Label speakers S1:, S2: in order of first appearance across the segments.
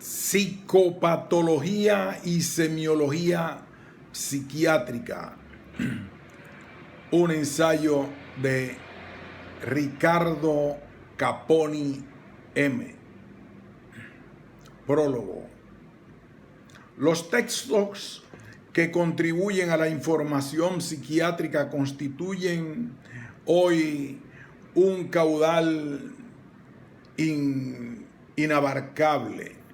S1: Psicopatología y semiología psiquiátrica. Un ensayo de Ricardo Caponi M. Prólogo. Los textos que contribuyen a la información psiquiátrica constituyen hoy un caudal inabarcable.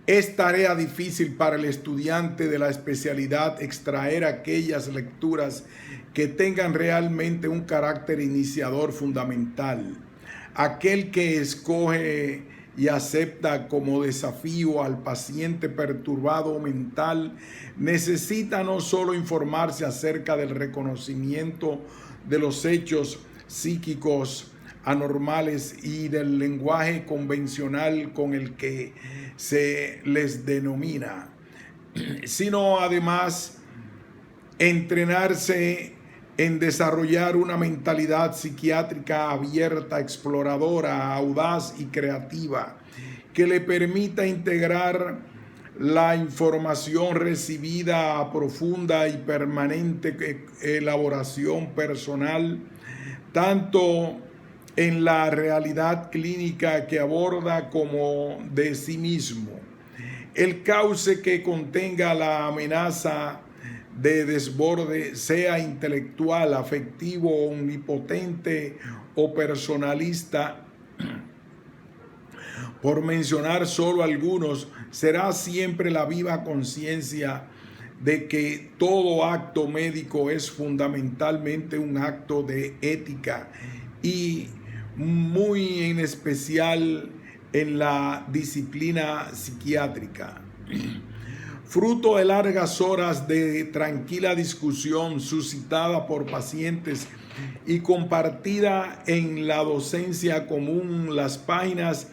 S1: Es tarea difícil para el estudiante de la especialidad extraer aquellas lecturas que tengan realmente un carácter iniciador fundamental. Aquel que escoge y acepta como desafío al paciente perturbado mental necesita no solo informarse acerca del reconocimiento de los hechos psíquicos anormales y del lenguaje convencional con el que se les denomina, sino además entrenarse en desarrollar una mentalidad psiquiátrica abierta, exploradora, audaz y creativa, que le permita integrar la información recibida a profunda y permanente elaboración personal, tanto en la realidad clínica que aborda como de sí mismo. El cauce que contenga la amenaza de desborde, sea intelectual, afectivo, omnipotente o personalista, por mencionar solo algunos, será siempre la viva conciencia de que todo acto médico es fundamentalmente un acto de ética y muy en especial en la disciplina psiquiátrica. Fruto de largas horas de tranquila discusión suscitada por pacientes y compartida en la docencia común, las páginas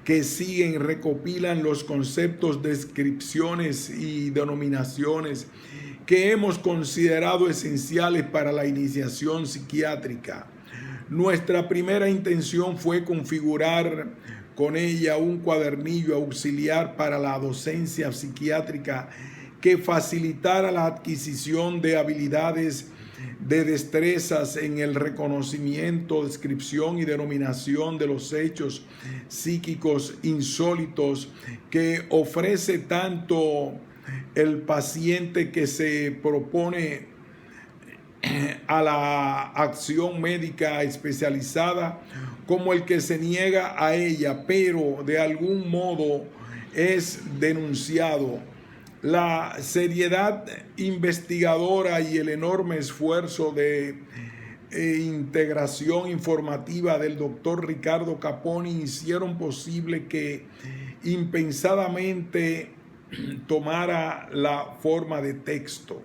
S1: que siguen recopilan los conceptos, descripciones y denominaciones que hemos considerado esenciales para la iniciación psiquiátrica. Nuestra primera intención fue configurar con ella un cuadernillo auxiliar para la docencia psiquiátrica que facilitara la adquisición de habilidades, de destrezas en el reconocimiento, descripción y denominación de los hechos psíquicos insólitos que ofrece tanto el paciente que se propone a la acción médica especializada como el que se niega a ella, pero de algún modo es denunciado. La seriedad investigadora y el enorme esfuerzo de integración informativa del doctor Ricardo Caponi hicieron posible que impensadamente tomara la forma de texto.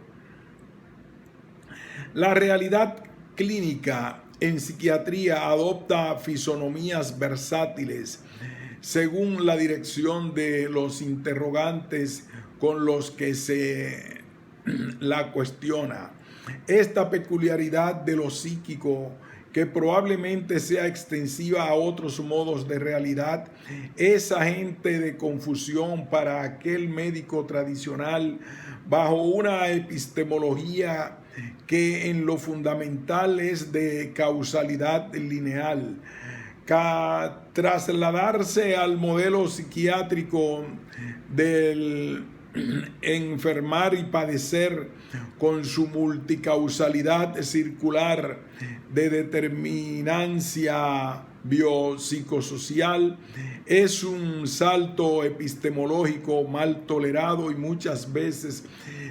S1: La realidad clínica en psiquiatría adopta fisonomías versátiles según la dirección de los interrogantes con los que se la cuestiona. Esta peculiaridad de lo psíquico, que probablemente sea extensiva a otros modos de realidad, es agente de confusión para aquel médico tradicional bajo una epistemología que en lo fundamental es de causalidad lineal. Trasladarse al modelo psiquiátrico del enfermar y padecer con su multicausalidad circular de determinancia biopsicosocial es un salto epistemológico mal tolerado y muchas veces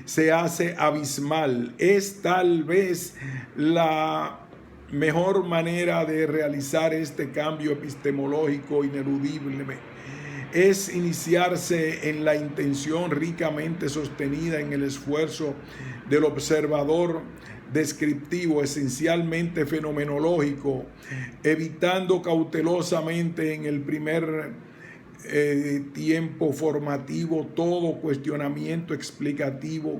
S1: se hace abismal. Es tal vez la mejor manera de realizar este cambio epistemológico ineludible es iniciarse en la intención ricamente sostenida en el esfuerzo del observador descriptivo, esencialmente fenomenológico, evitando cautelosamente en el primer tiempo formativo todo cuestionamiento explicativo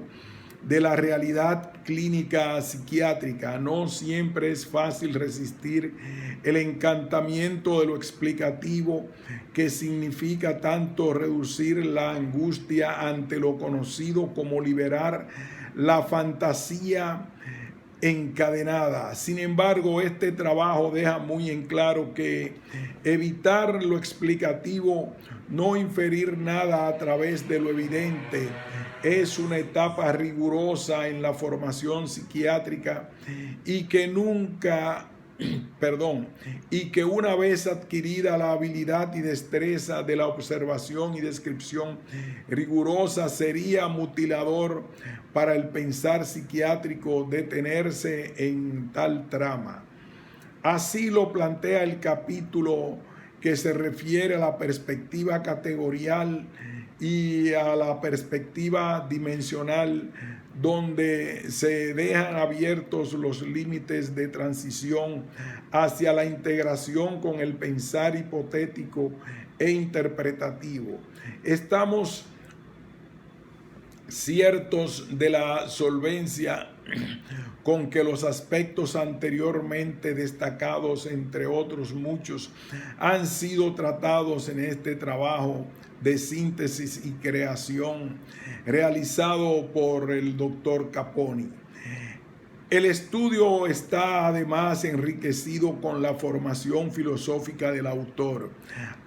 S1: de la realidad clínica psiquiátrica. No siempre es fácil resistir el encantamiento de lo explicativo, que significa tanto reducir la angustia ante lo conocido como liberar la fantasía encadenada. Sin embargo, este trabajo deja muy en claro que evitar lo explicativo, no inferir nada a través de lo evidente, es una etapa rigurosa en la formación psiquiátrica y que y que una vez adquirida la habilidad y destreza de la observación y descripción rigurosa, sería mutilador para el pensar psiquiátrico detenerse en tal trama. Así lo plantea el capítulo que se refiere a la perspectiva categorial y a la perspectiva dimensional, donde se dejan abiertos los límites de transición hacia la integración con el pensar hipotético e interpretativo. Estamos ciertos de la solvencia con que los aspectos anteriormente destacados, entre otros muchos, han sido tratados en este trabajo de síntesis y creación realizado por el doctor Caponi. El estudio está además enriquecido con la formación filosófica del autor,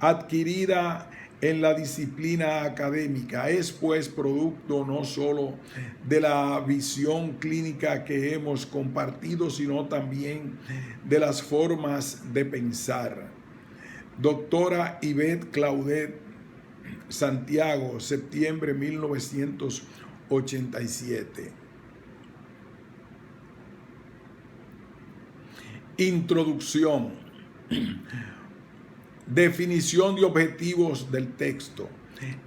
S1: adquirida en la disciplina académica. Es pues producto no solo de la visión clínica que hemos compartido, sino también de las formas de pensar. Doctora Yvette Claudette, Santiago, septiembre 1987. Introducción. Definición de objetivos del texto.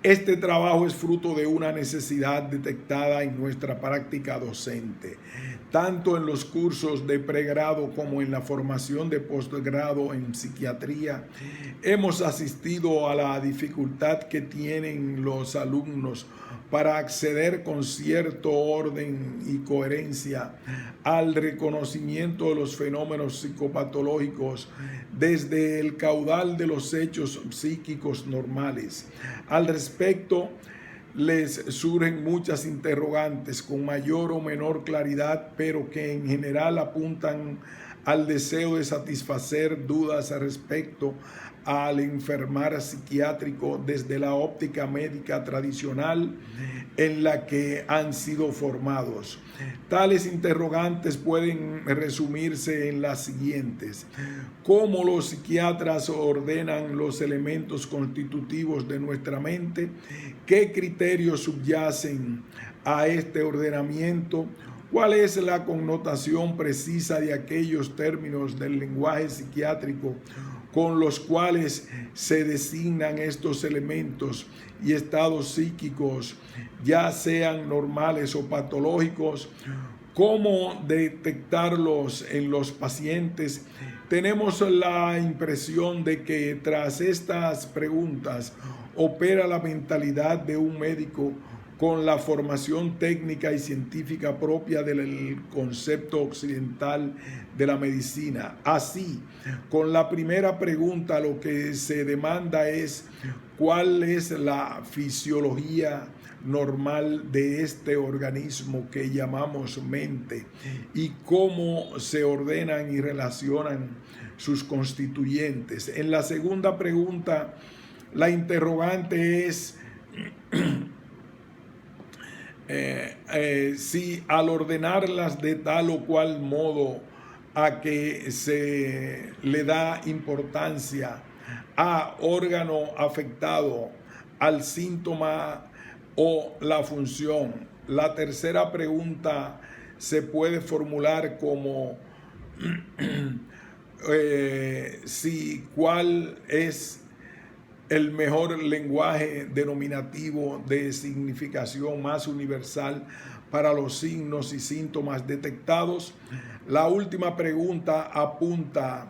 S1: Este trabajo es fruto de una necesidad detectada en nuestra práctica docente, tanto en los cursos de pregrado como en la formación de posgrado en psiquiatría. Hemos asistido a la dificultad que tienen los alumnos para acceder con cierto orden y coherencia al reconocimiento de los fenómenos psicopatológicos desde el caudal de los hechos psíquicos normales. Al respecto, les surgen muchas interrogantes con mayor o menor claridad, pero que en general apuntan al deseo de satisfacer dudas respecto al enfermar psiquiátrico desde la óptica médica tradicional en la que han sido formados. Tales interrogantes pueden resumirse en las siguientes: ¿cómo los psiquiatras ordenan los elementos constitutivos de nuestra mente? ¿Qué criterios subyacen a este ordenamiento? ¿Cuál es la connotación precisa de aquellos términos del lenguaje psiquiátrico con los cuales se designan estos elementos y estados psíquicos, ya sean normales o patológicos? ¿Cómo detectarlos en los pacientes? Tenemos la impresión de que tras estas preguntas opera la mentalidad de un médico con la formación técnica y científica propia del concepto occidental de la medicina. Así, con la primera pregunta, lo que se demanda es cuál es la fisiología normal de este organismo que llamamos mente y cómo se ordenan y relacionan sus constituyentes. En la segunda pregunta, la interrogante es si al ordenarlas de tal o cual modo a que se le da importancia a órgano afectado, al síntoma o la función. La tercera pregunta se puede formular como si cuál es el mejor lenguaje denominativo de significación más universal para los signos y síntomas detectados. La última pregunta apunta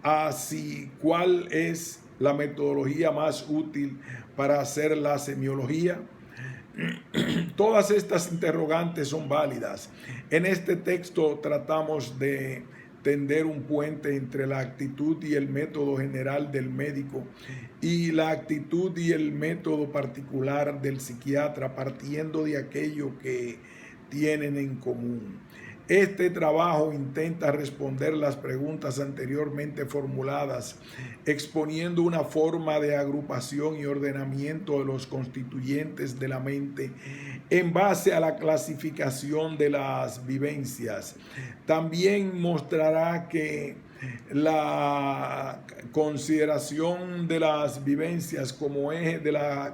S1: a si cuál es la metodología más útil para hacer la semiología. Todas estas interrogantes son válidas. En este texto tratamos de tender un puente entre la actitud y el método general del médico y la actitud y el método particular del psiquiatra, partiendo de aquello que tienen en común. Este trabajo intenta responder las preguntas anteriormente formuladas, exponiendo una forma de agrupación y ordenamiento de los constituyentes de la mente en base a la clasificación de las vivencias. También mostrará que la consideración de las vivencias como eje de la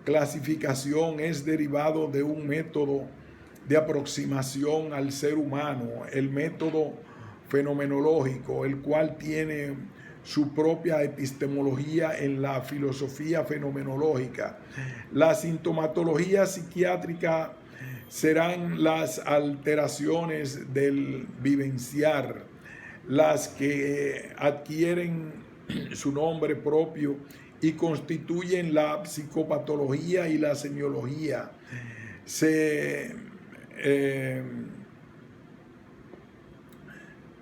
S1: clasificación es derivado de un método de aproximación al ser humano, el método fenomenológico, el cual tiene su propia epistemología en la filosofía fenomenológica. La sintomatología psiquiátrica serán las alteraciones del vivenciar, las que adquieren su nombre propio y constituyen la psicopatología y la semiología.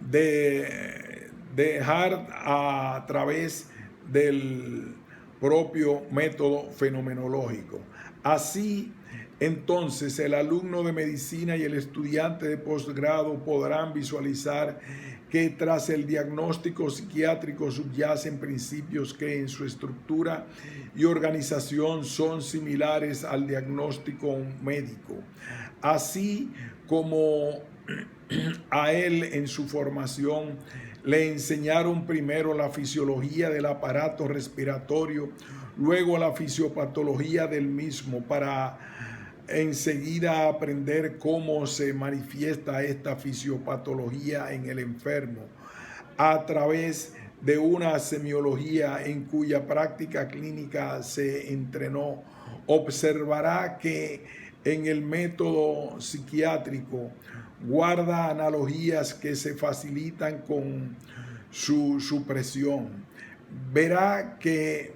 S1: De dejar a través del propio método fenomenológico. Así, entonces, el alumno de medicina y el estudiante de posgrado podrán visualizar que tras el diagnóstico psiquiátrico subyacen principios que en su estructura y organización son similares al diagnóstico médico, así como a él en su formación le enseñaron primero la fisiología del aparato respiratorio, luego la fisiopatología del mismo, para enseguida aprender cómo se manifiesta esta fisiopatología en el enfermo a través de una semiología en cuya práctica clínica se entrenó. Observará que en el método psiquiátrico guarda analogías que se facilitan con su supresión. Verá que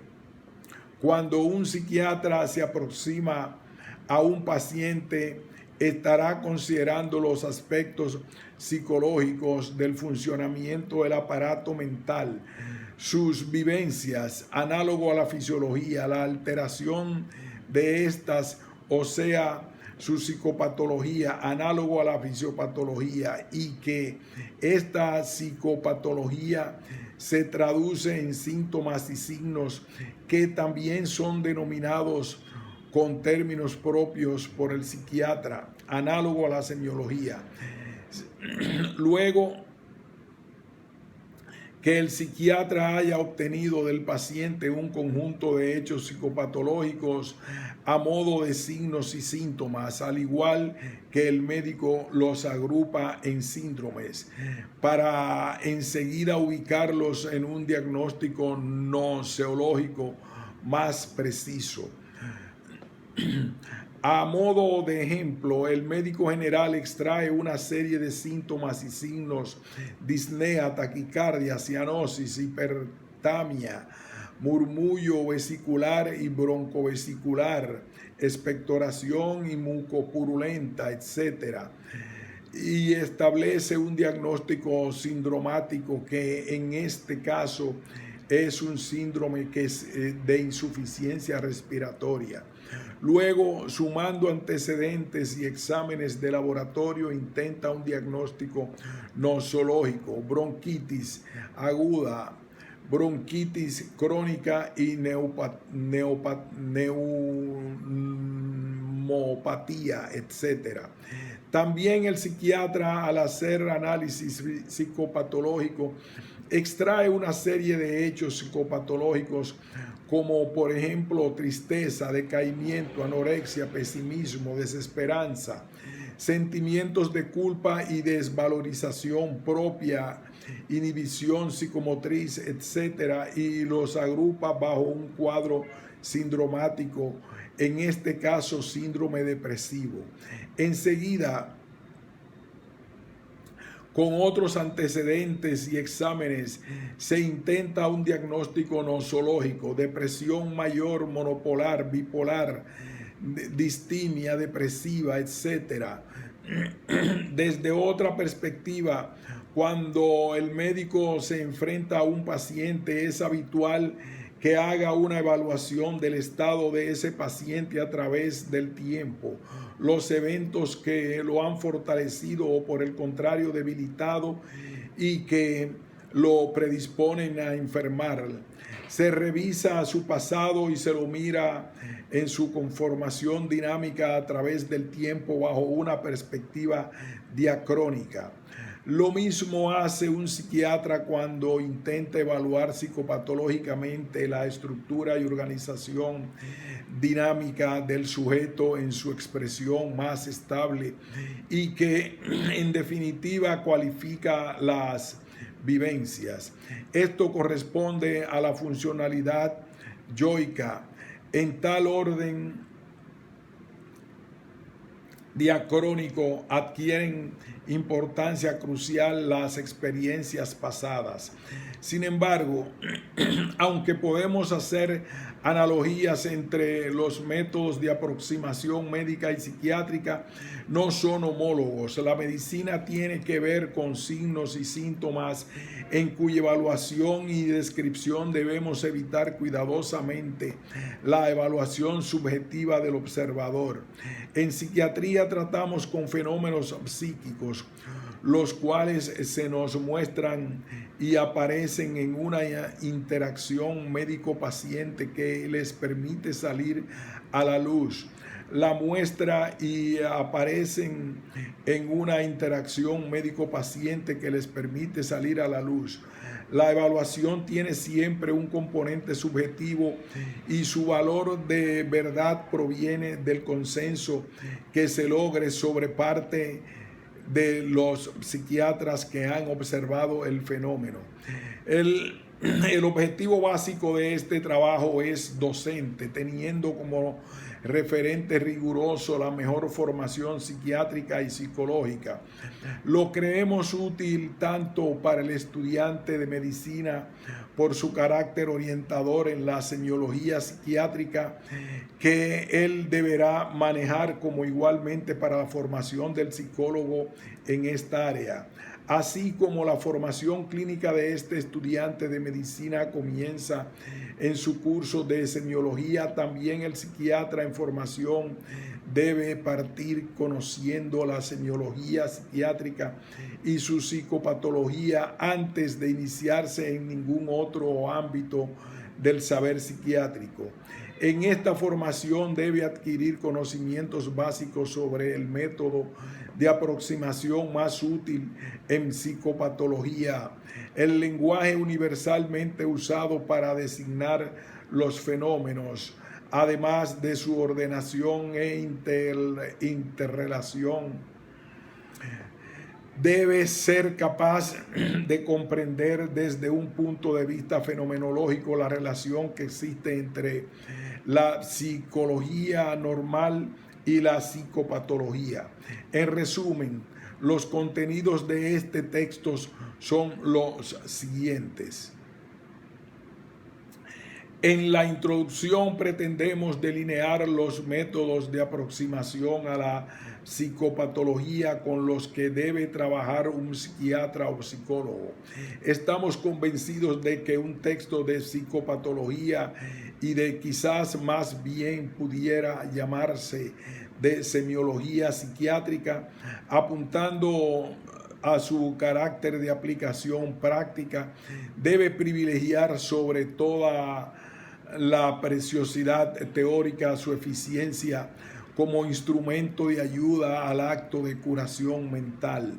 S1: cuando un psiquiatra se aproxima a un paciente, estará considerando los aspectos psicológicos del funcionamiento del aparato mental, sus vivencias, análogo a la fisiología, la alteración de estas, o sea, su psicopatología, análogo a la fisiopatología, y que esta psicopatología se traduce en síntomas y signos que también son denominados con términos propios por el psiquiatra, análogo a la semiología. Luego que el psiquiatra haya obtenido del paciente un conjunto de hechos psicopatológicos a modo de signos y síntomas, al igual que el médico los agrupa en síndromes, para enseguida ubicarlos en un diagnóstico noseológico más preciso. A modo de ejemplo, el médico general extrae una serie de síntomas y signos: disnea, taquicardia, cianosis, hipertamia, murmullo vesicular y broncovesicular, expectoración y mucopurulenta, etc. Y establece un diagnóstico sindromático que en este caso es un síndrome que es de insuficiencia respiratoria. Luego, sumando antecedentes y exámenes de laboratorio, intenta un diagnóstico nosológico: bronquitis aguda, bronquitis crónica y neumopatía, etc. También el psiquiatra, al hacer análisis psicopatológico, extrae una serie de hechos psicopatológicos como por ejemplo tristeza, decaimiento, anorexia, pesimismo, desesperanza, sentimientos de culpa y desvalorización propia, inhibición psicomotriz, etc., y los agrupa bajo un cuadro sindromático, en este caso síndrome depresivo. Enseguida, con otros antecedentes y exámenes, se intenta un diagnóstico nosológico: depresión mayor, monopolar, bipolar, distimia depresiva, etcétera. Desde otra perspectiva, cuando el médico se enfrenta a un paciente, es habitual que haga una evaluación del estado de ese paciente a través del tiempo, los eventos que lo han fortalecido o por el contrario debilitado y que lo predisponen a enfermar. Se revisa su pasado y se lo mira en su conformación dinámica a través del tiempo bajo una perspectiva diacrónica. Lo mismo hace un psiquiatra cuando intenta evaluar psicopatológicamente la estructura y organización dinámica del sujeto en su expresión más estable y que en definitiva cualifica las vivencias. Esto corresponde a la funcionalidad yoica. En tal orden diacrónico adquieren importancia crucial las experiencias pasadas. Sin embargo, aunque podemos hacer analogías entre los métodos de aproximación médica y psiquiátrica, no son homólogos. La medicina tiene que ver con signos y síntomas en cuya evaluación y descripción debemos evitar cuidadosamente la evaluación subjetiva del observador. En psiquiatría tratamos con fenómenos psíquicos, los cuales se nos muestran y aparecen en una interacción médico-paciente que les permite salir a la luz. La muestra y aparecen en una interacción médico-paciente que les permite salir a la luz. La evaluación tiene siempre un componente subjetivo y su valor de verdad proviene del consenso que se logre sobre parte de los psiquiatras que han observado el fenómeno. El objetivo básico de este trabajo es docente, teniendo como referente riguroso la mejor formación psiquiátrica y psicológica. Lo creemos útil tanto para el estudiante de medicina por su carácter orientador en la semiología psiquiátrica que él deberá manejar, como igualmente para la formación del psicólogo en esta área. Así como la formación clínica de este estudiante de medicina comienza en su curso de semiología, también el psiquiatra en formación debe partir conociendo la semiología psiquiátrica y su psicopatología antes de iniciarse en ningún otro ámbito del saber psiquiátrico. En esta formación debe adquirir conocimientos básicos sobre el método de aproximación más útil en psicopatología, el lenguaje universalmente usado para designar los fenómenos, además de su ordenación e interrelación. Debe ser capaz de comprender desde un punto de vista fenomenológico la relación que existe entre la psicología normal y la psicopatología. En resumen, los contenidos de este texto son los siguientes. En la introducción pretendemos delinear los métodos de aproximación a la psicopatología con los que debe trabajar un psiquiatra o psicólogo. Estamos convencidos de que un texto de psicopatología y de quizás más bien pudiera llamarse de semiología psiquiátrica, apuntando a su carácter de aplicación práctica, debe privilegiar sobre toda la preciosidad teórica su eficiencia como instrumento de ayuda al acto de curación mental.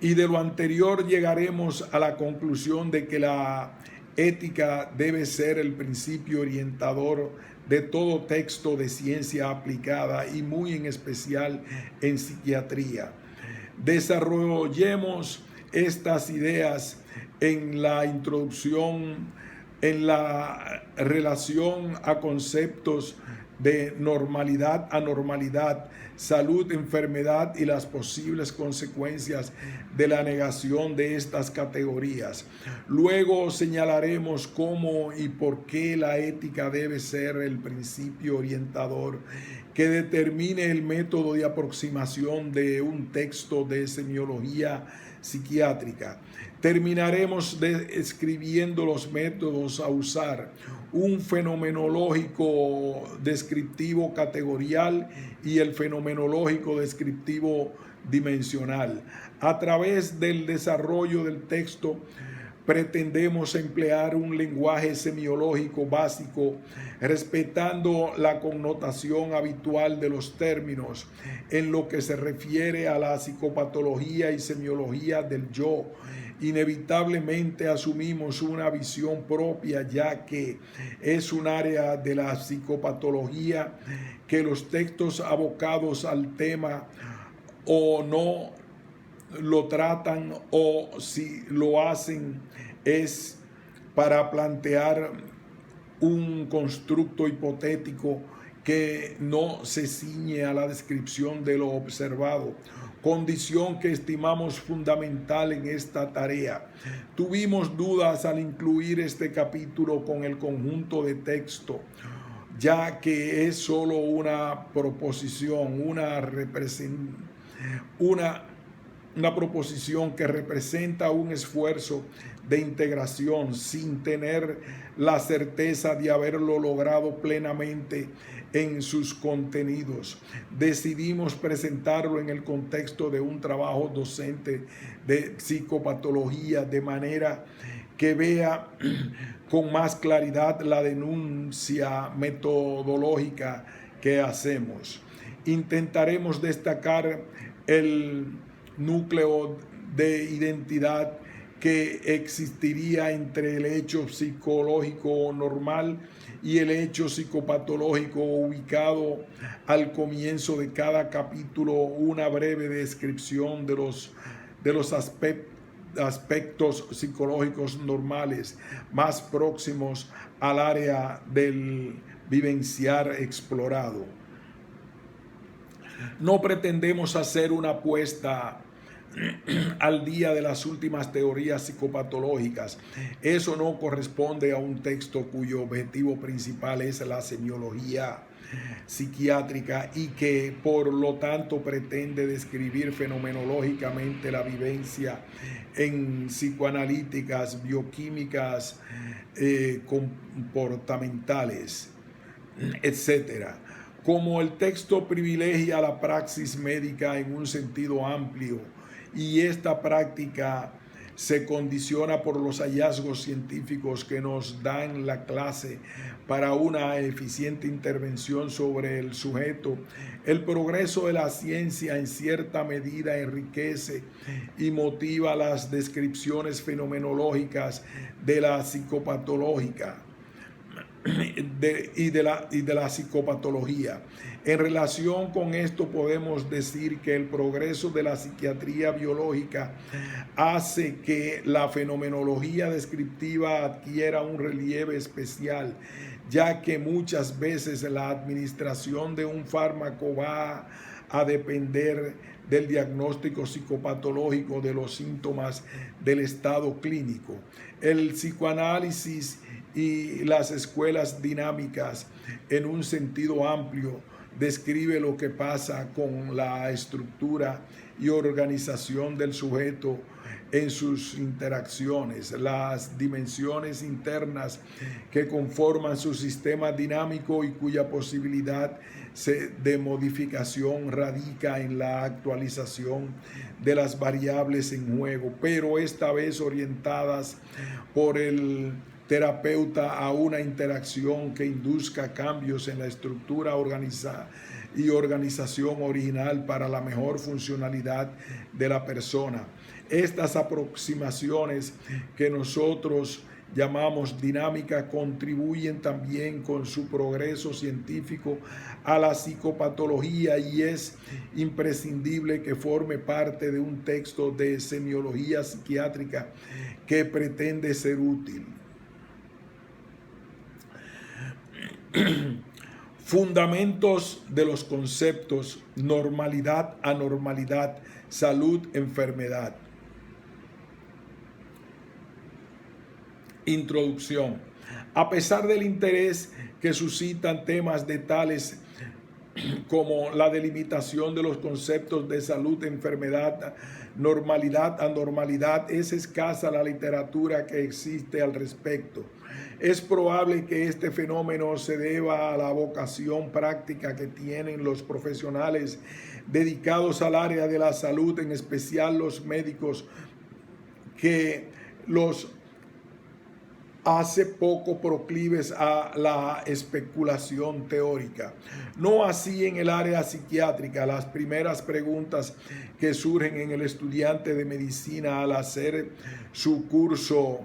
S1: Y de lo anterior llegaremos a la conclusión de que la ética debe ser el principio orientador de todo texto de ciencia aplicada y muy en especial en psiquiatría. Desarrollemos estas ideas en la introducción, en la relación a conceptos de normalidad a normalidad, salud, enfermedad y las posibles consecuencias de la negación de estas categorías. Luego señalaremos cómo y por qué la ética debe ser el principio orientador que determine el método de aproximación de un texto de semiología psiquiátrica. Terminaremos describiendo los métodos a usar, un fenomenológico descriptivo categorial y el fenomenológico descriptivo dimensional. A través del desarrollo del texto, pretendemos emplear un lenguaje semiológico básico, respetando la connotación habitual de los términos en lo que se refiere a la psicopatología y semiología del yo. Inevitablemente asumimos una visión propia, ya que es un área de la psicopatología que los textos abocados al tema o no lo tratan, o si lo hacen es para plantear un constructo hipotético que no se ciñe a la descripción de lo observado, condición que estimamos fundamental en esta tarea. Tuvimos dudas al incluir este capítulo con el conjunto de texto, ya que es solo una proposición, una proposición que representa un esfuerzo de integración sin tener la certeza de haberlo logrado plenamente en sus contenidos. Decidimos presentarlo en el contexto de un trabajo docente de psicopatología, de manera que vea con más claridad la denuncia metodológica que hacemos. Intentaremos destacar el núcleo de identidad que existiría entre el hecho psicológico normal y el hecho psicopatológico, ubicado al comienzo de cada capítulo una breve descripción de los aspectos psicológicos normales más próximos al área del vivenciar explorado. No pretendemos hacer una apuesta al día de las últimas teorías psicopatológicas. Eso no corresponde a un texto cuyo objetivo principal es la semiología psiquiátrica y que por lo tanto pretende describir fenomenológicamente la vivencia en psicoanalíticas, bioquímicas, comportamentales, etcétera. Como el texto privilegia la praxis médica en un sentido amplio y esta práctica se condiciona por los hallazgos científicos que nos dan la clase para una eficiente intervención sobre el sujeto, el progreso de la ciencia en cierta medida enriquece y motiva las descripciones fenomenológicas de la psicopatológica y de la psicopatología. En relación con esto podemos decir que el progreso de la psiquiatría biológica hace que la fenomenología descriptiva adquiera un relieve especial, ya que muchas veces la administración de un fármaco va a depender del diagnóstico psicopatológico de los síntomas del estado clínico. El psicoanálisis y las escuelas dinámicas, en un sentido amplio, describe lo que pasa con la estructura y organización del sujeto en sus interacciones, las dimensiones internas que conforman su sistema dinámico y cuya posibilidad de modificación radica en la actualización de las variables en juego, pero esta vez orientadas por el terapeuta a una interacción que induzca cambios en la estructura y organización original para la mejor funcionalidad de la persona. Estas aproximaciones que nosotros llamamos dinámica contribuyen también con su progreso científico a la psicopatología y es imprescindible que forme parte de un texto de semiología psiquiátrica que pretende ser útil. Fundamentos de los conceptos: normalidad, anormalidad, salud, enfermedad. Introducción. A pesar del interés que suscitan temas de tales como la delimitación de los conceptos de salud, enfermedad, normalidad, anormalidad, es escasa la literatura que existe al respecto. Es probable que este fenómeno se deba a la vocación práctica que tienen los profesionales dedicados al área de la salud, en especial los médicos, que los hace poco proclives a la especulación teórica. No así en el área psiquiátrica. Las primeras preguntas que surgen en el estudiante de medicina al hacer su curso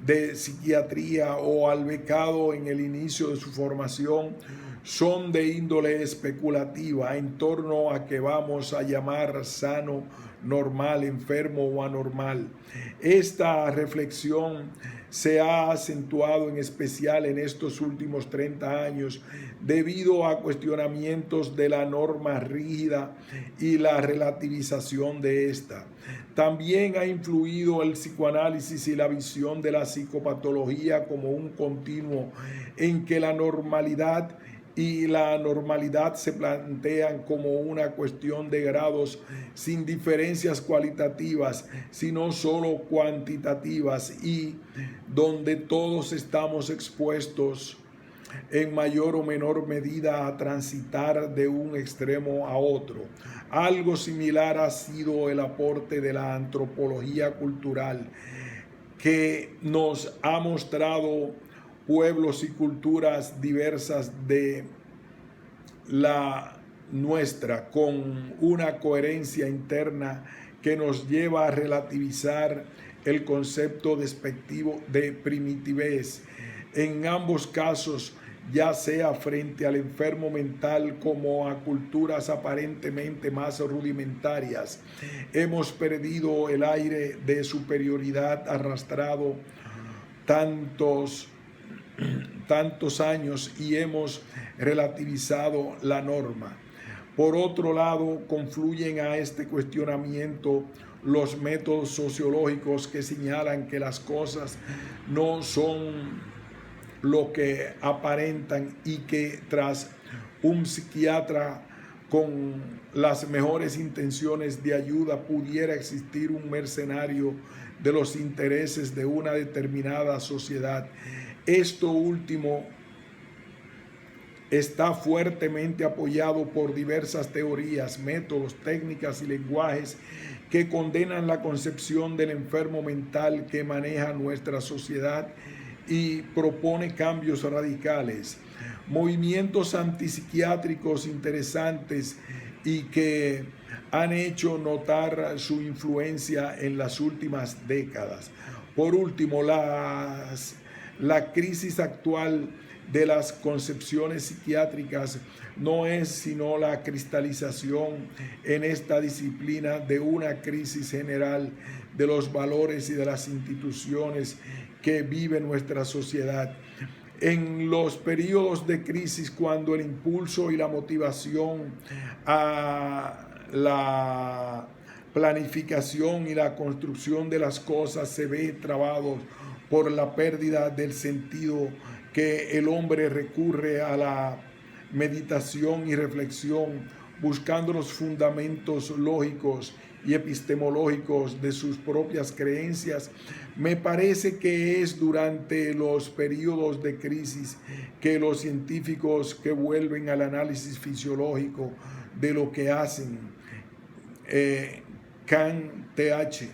S1: de psiquiatría o al becado en el inicio de su formación son de índole especulativa en torno a que vamos a llamar sano, normal, enfermo o anormal. Esta reflexión se ha acentuado en especial en estos últimos 30 años debido a cuestionamientos de la norma rígida y la relativización de esta. También ha influido el psicoanálisis y la visión de la psicopatología como un continuo en que la normalidad y la anormalidad se plantean como una cuestión de grados sin diferencias cualitativas, sino solo cuantitativas, y donde todos estamos expuestos en mayor o menor medida a transitar de un extremo a otro. Algo similar ha sido el aporte de la antropología cultural, que nos ha mostrado pueblos y culturas diversas de la nuestra, con una coherencia interna que nos lleva a relativizar el concepto despectivo de primitivez. En ambos casos, ya sea frente al enfermo mental como a culturas aparentemente más rudimentarias, hemos perdido el aire de superioridad arrastrado tantos años y hemos relativizado la norma. Por otro lado, confluyen a este cuestionamiento los métodos sociológicos que señalan que las cosas no son lo que aparentan y que tras un psiquiatra con las mejores intenciones de ayuda pudiera existir un mercenario de los intereses de una determinada sociedad. Esto último está fuertemente apoyado por diversas teorías, métodos, técnicas y lenguajes que condenan la concepción del enfermo mental que maneja nuestra sociedad y propone cambios radicales. Movimientos antipsiquiátricos interesantes y que han hecho notar su influencia en las últimas décadas. Por último, la crisis actual de las concepciones psiquiátricas no es sino la cristalización en esta disciplina de una crisis general de los valores y de las instituciones que vive nuestra sociedad. En los periodos de crisis, cuando el impulso y la motivación a la planificación y la construcción de las cosas se ve trabado por la pérdida del sentido, que el hombre recurre a la meditación y reflexión, buscando los fundamentos lógicos y epistemológicos de sus propias creencias. Me parece que es durante los periodos de crisis que los científicos que vuelven al análisis fisiológico de lo que hacen, Kant, Th.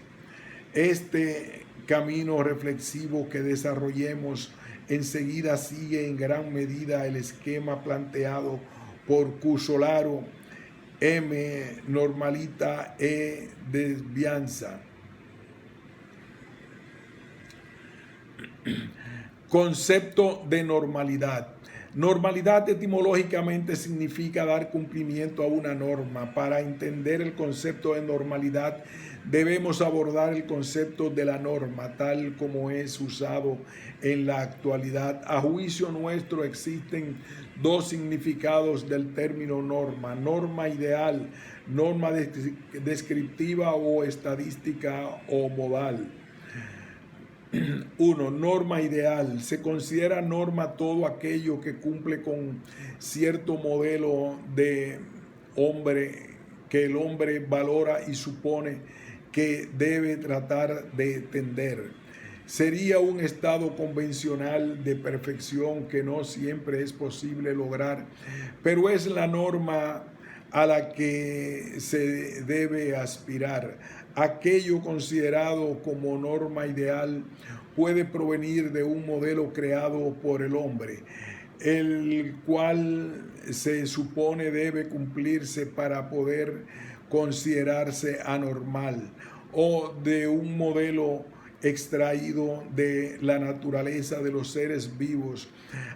S1: Este camino reflexivo que desarrollemos enseguida sigue en gran medida el esquema planteado por Cusolaro, M. Normalita, E. Desvianza. Concepto de normalidad. Normalidad etimológicamente significa dar cumplimiento a una norma. Para entender el concepto de normalidad debemos abordar el concepto de la norma tal como es usado en la actualidad. A juicio nuestro existen dos significados del término norma: norma ideal, norma descriptiva o estadística o modal. 1. Norma ideal. Se considera norma todo aquello que cumple con cierto modelo de hombre que el hombre valora y supone que debe tratar de tender. Sería un estado convencional de perfección que no siempre es posible lograr, pero es la norma a la que se debe aspirar. Aquello considerado como norma ideal puede provenir de un modelo creado por el hombre, el cual se supone debe cumplirse para poder considerarse anormal, o de un modelo extraído de la naturaleza de los seres vivos,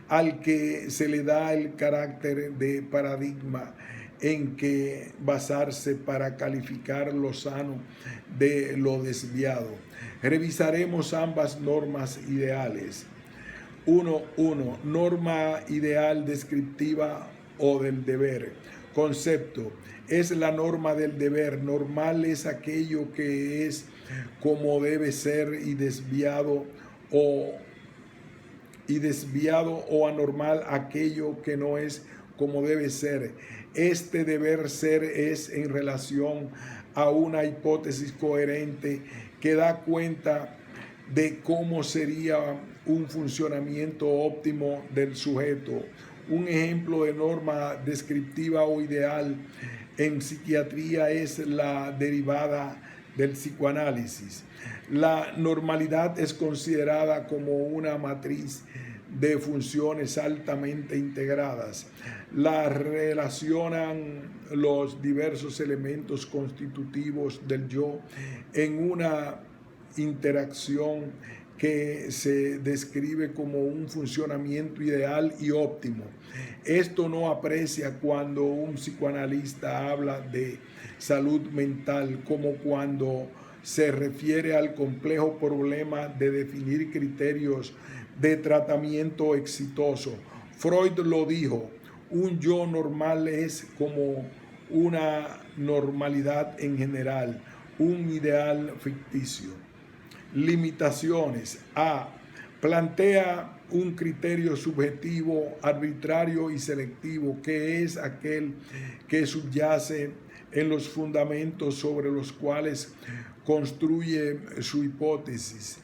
S1: al que se le da el carácter de paradigma en que basarse para calificar lo sano de lo desviado. Revisaremos ambas normas ideales. 1.1. Norma ideal descriptiva o del deber. Concepto: es la norma del deber. Normal es aquello que es como debe ser, y desviado o anormal aquello que no es como debe ser. Este deber ser es en relación a una hipótesis coherente que da cuenta de cómo sería un funcionamiento óptimo del sujeto. Un ejemplo de norma descriptiva o ideal en psiquiatría es la derivada del psicoanálisis. La normalidad es considerada como una matriz de funciones altamente integradas. La relacionan los diversos elementos constitutivos del yo en una interacción que se describe como un funcionamiento ideal y óptimo. Esto no aprecia cuando un psicoanalista habla de salud mental, como cuando se refiere al complejo problema de definir criterios de tratamiento exitoso. Freud lo dijo: un yo normal es como una normalidad en general, un ideal ficticio. Limitaciones. A. Plantea un criterio subjetivo, arbitrario y selectivo, que es aquel que subyace en los fundamentos sobre los cuales construye su hipótesis,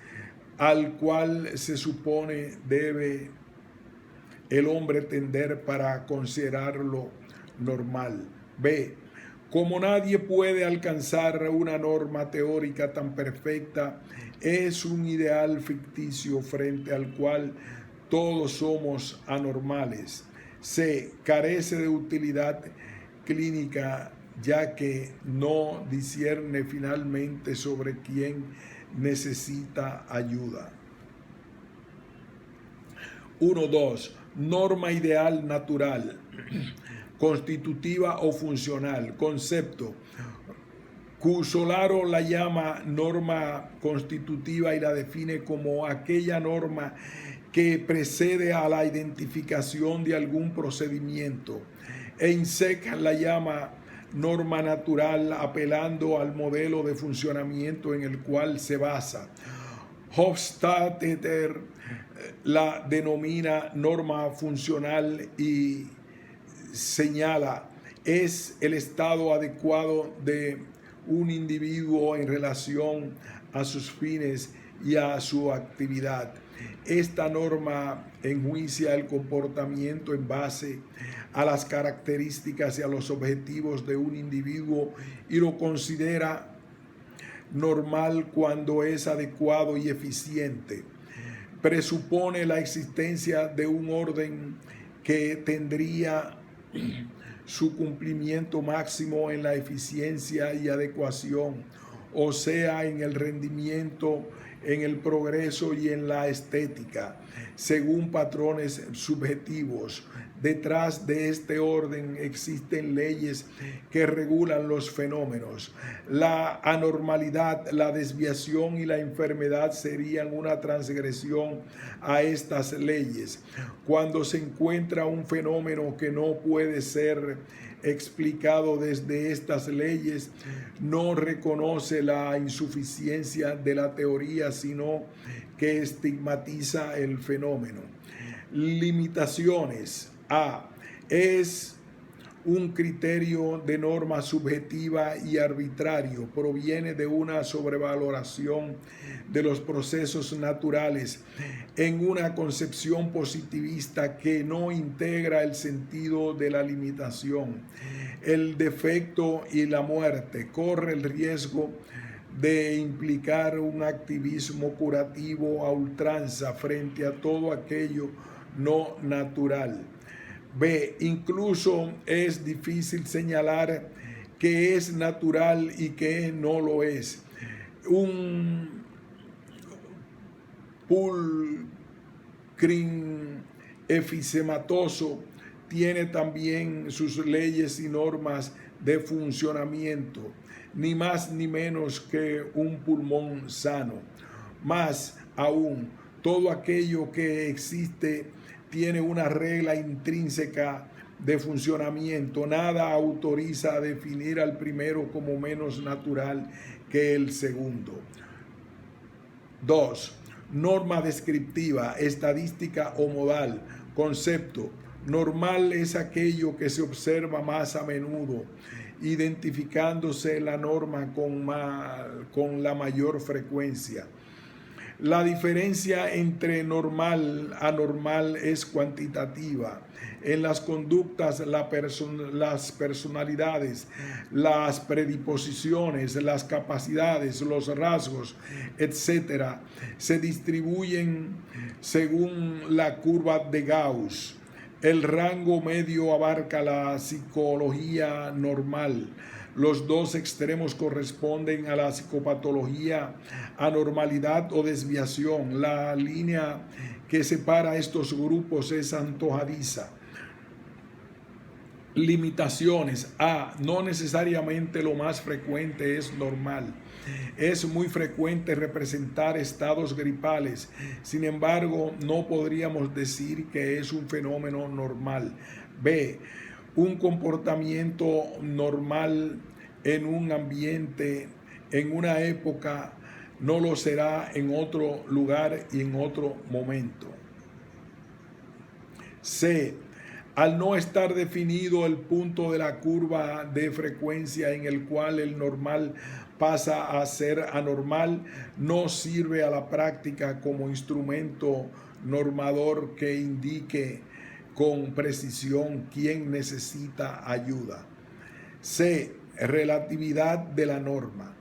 S1: al cual se supone debe el hombre tender para considerarlo normal. B. Como nadie puede alcanzar una norma teórica tan perfecta, es un ideal ficticio frente al cual todos somos anormales. C. Carece de utilidad clínica, ya que no discierne finalmente sobre quién necesita ayuda. 1.2. Norma ideal natural, constitutiva o funcional. Concepto: Cusolaro la llama norma constitutiva y la define como aquella norma que precede a la identificación de algún procedimiento. Einsek la llama norma natural, apelando al modelo de funcionamiento en el cual se basa. Hofstadter la denomina norma funcional y señala: es el estado adecuado de un individuo en relación a sus fines y a su actividad. Esta norma enjuicia el comportamiento en base a las características y a los objetivos de un individuo y lo considera normal cuando es adecuado y eficiente. Presupone la existencia de un orden que tendría su cumplimiento máximo en la eficiencia y adecuación, o sea, en el rendimiento en el progreso y en la estética, según patrones subjetivos. Detrás de este orden existen leyes que regulan los fenómenos. La anormalidad, la desviación y la enfermedad serían una transgresión a estas leyes. Cuando se encuentra un fenómeno que no puede ser explicado desde estas leyes, no reconoce la insuficiencia de la teoría, sino que estigmatiza el fenómeno. Limitaciones. A. Es un criterio de norma subjetiva y arbitrario. Proviene de una sobrevaloración de los procesos naturales en una concepción positivista que no integra el sentido de la limitación. El defecto y la muerte corre el riesgo de implicar un activismo curativo a ultranza frente a todo aquello no natural. B. Incluso es difícil señalar qué es natural y qué no lo es. Un pulcrin efisematoso tiene también sus leyes y normas de funcionamiento, ni más ni menos que un pulmón sano. Más aún, todo aquello que existe tiene una regla intrínseca de funcionamiento. Nada autoriza a definir al primero como menos natural que el segundo. 2. Norma descriptiva, estadística o modal. Concepto. Normal es aquello que se observa más a menudo, identificándose la norma con la mayor frecuencia. La diferencia entre normal y anormal es cuantitativa. En las conductas, las personalidades, las predisposiciones, las capacidades, los rasgos, etc., se distribuyen según la curva de Gauss. El rango medio abarca la psicología normal. Los dos extremos corresponden a la psicopatología, anormalidad o desviación. La línea que separa estos grupos es antojadiza. Limitaciones. A. No necesariamente lo más frecuente es normal. Es muy frecuente representar estados gripales. Sin embargo, no podríamos decir que es un fenómeno normal. B. Un comportamiento normal en un ambiente, en una época, no lo será en otro lugar y en otro momento. C. Al no estar definido el punto de la curva de frecuencia en el cual el normal pasa a ser anormal, no sirve a la práctica como instrumento normador que indique con precisión quién necesita ayuda. C. Relatividad de la norma.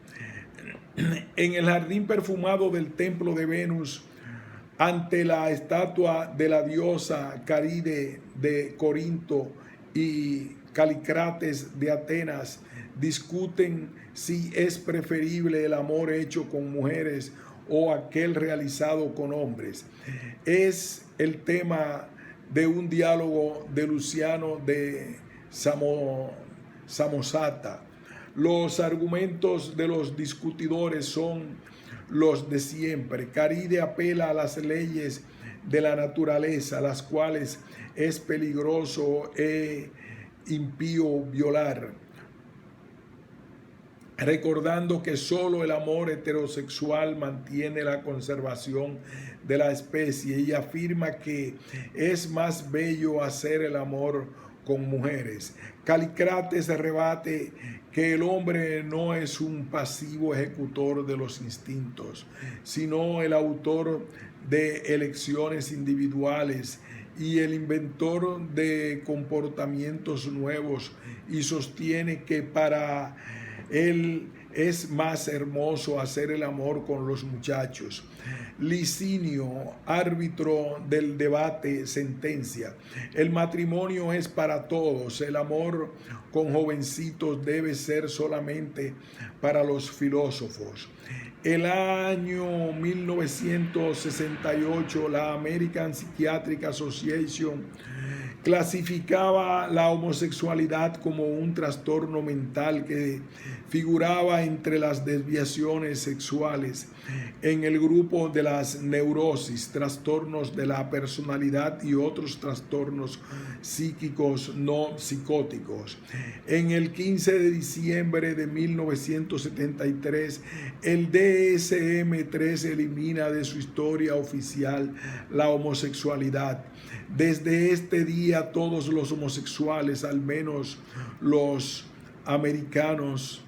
S1: En el jardín perfumado del templo de Venus, ante la estatua de la diosa Caride de Corinto y Calícrates de Atenas, discuten si es preferible el amor hecho con mujeres o aquel realizado con hombres. Es el tema de un diálogo de Luciano de Samosata. Los argumentos de los discutidores son los de siempre. Caride apela a las leyes de la naturaleza, las cuales es peligroso e impío violar, recordando que solo el amor heterosexual mantiene la conservación de la especie, y afirma que es más bello hacer el amor con mujeres. Calícrates rebate que el hombre no es un pasivo ejecutor de los instintos, sino el autor de elecciones individuales y el inventor de comportamientos nuevos, y sostiene que para él es más hermoso hacer el amor con los muchachos. Licinio, árbitro del debate, sentencia: el matrimonio es para todos, el amor con jovencitos debe ser solamente para los filósofos. El año 1968, la American Psychiatric Association clasificaba la homosexualidad como un trastorno mental que figuraba entre las desviaciones sexuales en el grupo de las neurosis, trastornos de la personalidad y otros trastornos psíquicos no psicóticos. En el 15 de diciembre de 1973, el DSM-3 elimina de su historia oficial la homosexualidad. Desde este día, todos los homosexuales, al menos los americanos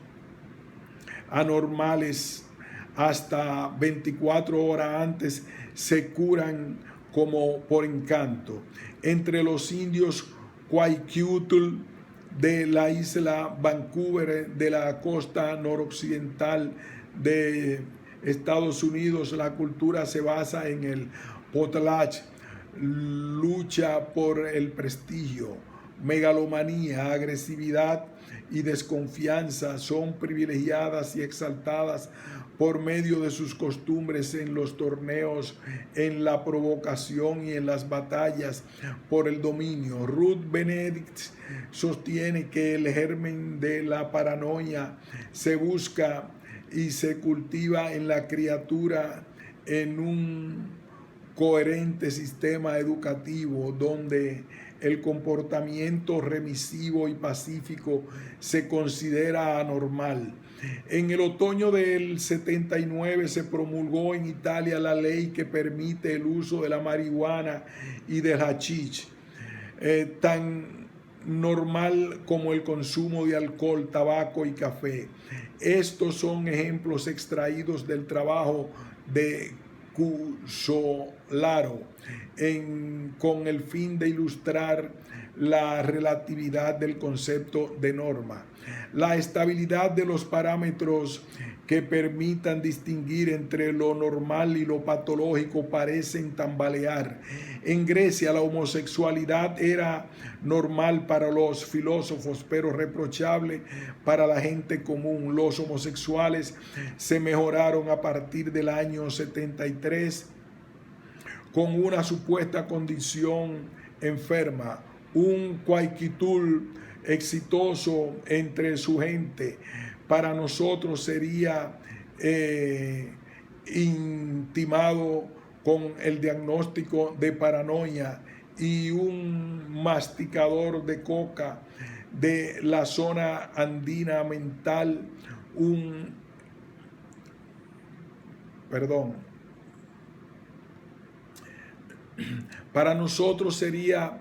S1: anormales, hasta 24 horas antes, se curan como por encanto. Entre los indios Kwajalein de la isla Vancouver, de la costa noroccidental de Estados Unidos, la cultura se basa en el potlatch, lucha por el prestigio, megalomanía, agresividad y desconfianza. Son privilegiadas y exaltadas por medio de sus costumbres en los torneos, en la provocación y en las batallas por el dominio. Ruth Benedict sostiene que el germen de la paranoia se busca y se cultiva en la criatura en un coherente sistema educativo donde el comportamiento remisivo y pacífico se considera anormal. En el otoño del 79 se promulgó en Italia la ley que permite el uso de la marihuana y del hachís, tan normal como el consumo de alcohol, tabaco y café. Estos son ejemplos extraídos del trabajo de Cusolaro con el fin de ilustrar la relatividad del concepto de norma. La estabilidad de los parámetros que permitan distinguir entre lo normal y lo patológico parecen tambalear. En Grecia la homosexualidad era normal para los filósofos, pero reprochable para la gente común. Los homosexuales se mejoraron a partir del año 73 con una supuesta condición enferma, un Kwajalein exitoso entre su gente. Para nosotros sería intimado con el diagnóstico de paranoia y un masticador de coca de la zona andina mental, para nosotros sería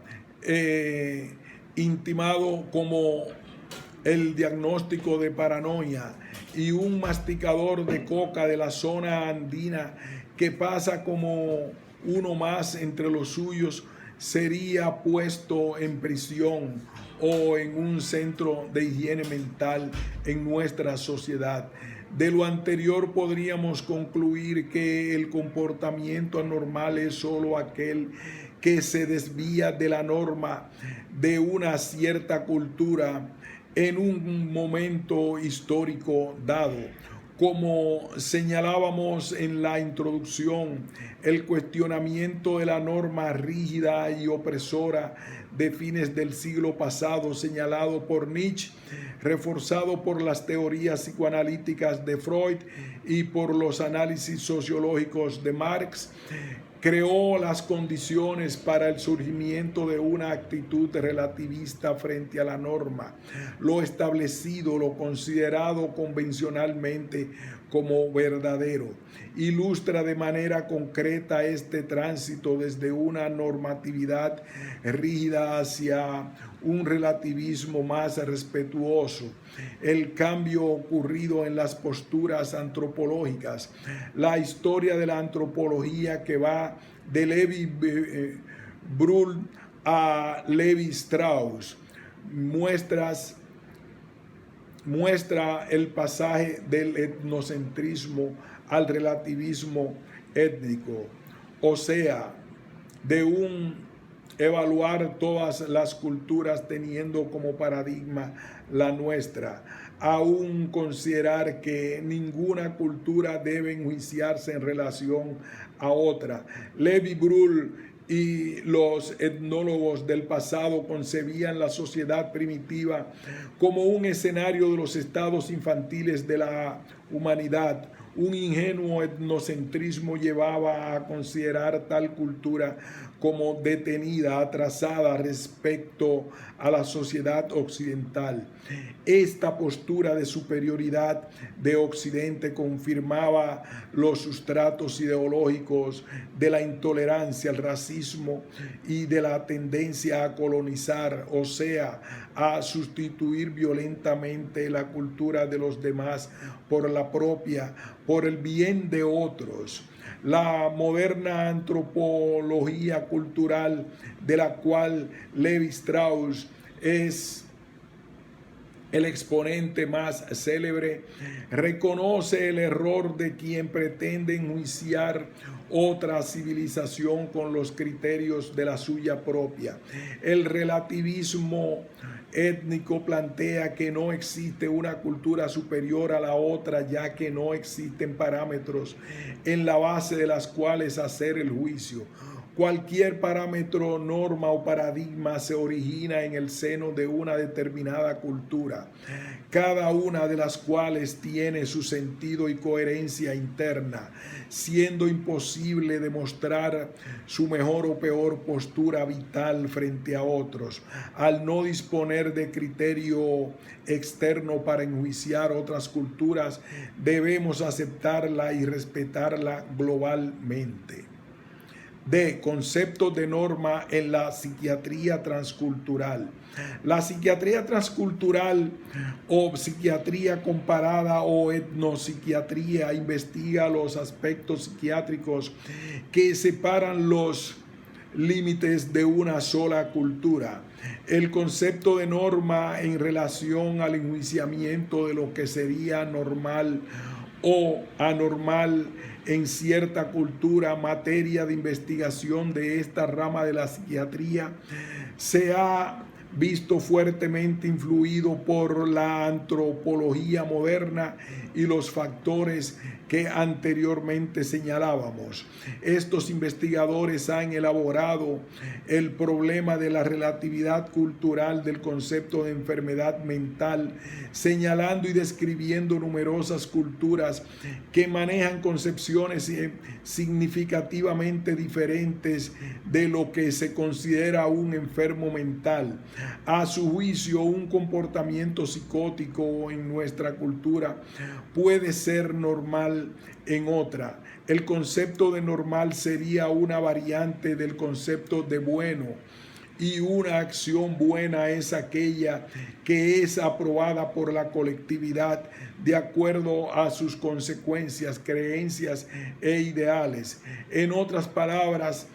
S1: intimado como el diagnóstico de paranoia y un masticador de coca de la zona andina que pasa como uno más entre los suyos sería puesto en prisión o en un centro de higiene mental en nuestra sociedad. De lo anterior podríamos concluir que el comportamiento anormal es solo aquel que se desvía de la norma de una cierta cultura en un momento histórico dado. Como señalábamos en la introducción, el cuestionamiento de la norma rígida y opresora de fines del siglo pasado, señalado por Nietzsche, reforzado por las teorías psicoanalíticas de Freud y por los análisis sociológicos de Marx, creó las condiciones para el surgimiento de una actitud relativista frente a la norma, lo establecido, lo considerado convencionalmente como verdadero. Ilustra de manera concreta este tránsito desde una normatividad rígida hacia un relativismo más respetuoso, el cambio ocurrido en las posturas antropológicas, la historia de la antropología que va de Levi Bruhl a Levi Strauss, muestra el pasaje del etnocentrismo al relativismo étnico, o sea, de un evaluar todas las culturas teniendo como paradigma la nuestra, aún considerar que ninguna cultura debe enjuiciarse en relación a otra. Levi Brühl y los etnólogos del pasado concebían la sociedad primitiva como un escenario de los estados infantiles de la humanidad. Un ingenuo etnocentrismo llevaba a considerar tal cultura como detenida, atrasada respecto a la sociedad occidental. Esta postura de superioridad de Occidente confirmaba los sustratos ideológicos de la intolerancia, el racismo y de la tendencia a colonizar, o sea, a sustituir violentamente la cultura de los demás por la propia, por el bien de otros. La moderna antropología cultural, de la cual Levi Strauss es el exponente más célebre, reconoce el error de quien pretende enjuiciar otra civilización con los criterios de la suya propia. El relativismo étnico plantea que no existe una cultura superior a la otra, ya que no existen parámetros en la base de las cuales hacer el juicio. Cualquier parámetro, norma o paradigma se origina en el seno de una determinada cultura, cada una de las cuales tiene su sentido y coherencia interna, siendo imposible demostrar su mejor o peor postura vital frente a otros, al no disponer de criterio externo para enjuiciar otras culturas. Debemos aceptarla y respetarla globalmente. D. Conceptos de norma en la psiquiatría transcultural. La psiquiatría transcultural o psiquiatría comparada o etnopsiquiatría investiga los aspectos psiquiátricos que separan los límites de una sola cultura. El concepto de norma en relación al enjuiciamiento de lo que sería normal o anormal en cierta cultura, materia de investigación de esta rama de la psiquiatría, se ha visto fuertemente influido por la antropología moderna y los factores que anteriormente señalábamos. Estos investigadores han elaborado el problema de la relatividad cultural del concepto de enfermedad mental, señalando y describiendo numerosas culturas que manejan concepciones significativamente diferentes de lo que se considera un enfermo mental. A su juicio, un comportamiento psicótico en nuestra cultura puede ser normal en otra. El concepto de normal sería una variante del concepto de bueno, y una acción buena es aquella que es aprobada por la colectividad de acuerdo a sus consecuencias, creencias e ideales. En otras palabras,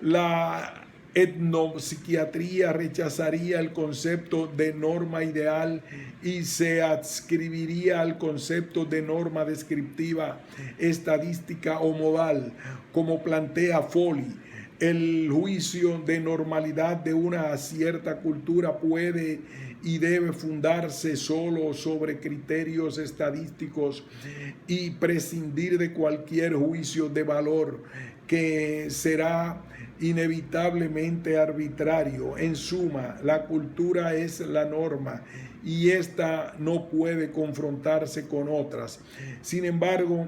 S1: la etnopsiquiatría rechazaría el concepto de norma ideal y se adscribiría al concepto de norma descriptiva, estadística o modal, como plantea Foley. El juicio de normalidad de una cierta cultura puede y debe fundarse solo sobre criterios estadísticos y prescindir de cualquier juicio de valor que será inevitablemente arbitrario. En suma, la cultura es la norma y ésta no puede confrontarse con otras. Sin embargo,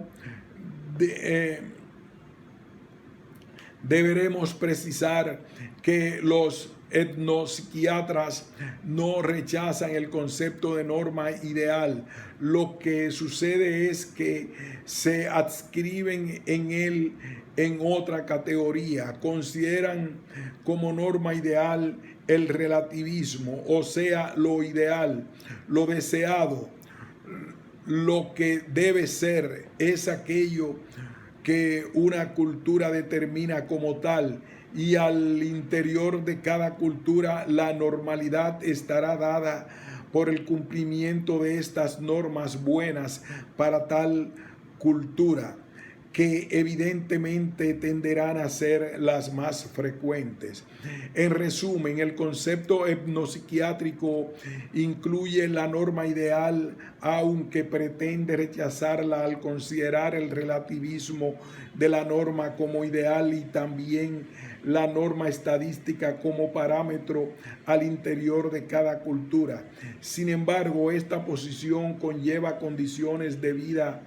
S1: deberemos precisar que los etnopsiquiatras no rechazan el concepto de norma ideal. Lo que sucede es que se adscriben en él en otra categoría. Consideran como norma ideal el relativismo, o sea, lo ideal, lo deseado, lo que debe ser es aquello que una cultura determina como tal, y al interior de cada cultura la normalidad estará dada por el cumplimiento de estas normas buenas para tal cultura. que evidentemente tenderán a ser las más frecuentes. En resumen, el concepto etnopsiquiátrico incluye la norma ideal, aunque pretende rechazarla al considerar el relativismo de la norma como ideal y también la norma estadística como parámetro al interior de cada cultura. Sin embargo, esta posición conlleva condiciones de vida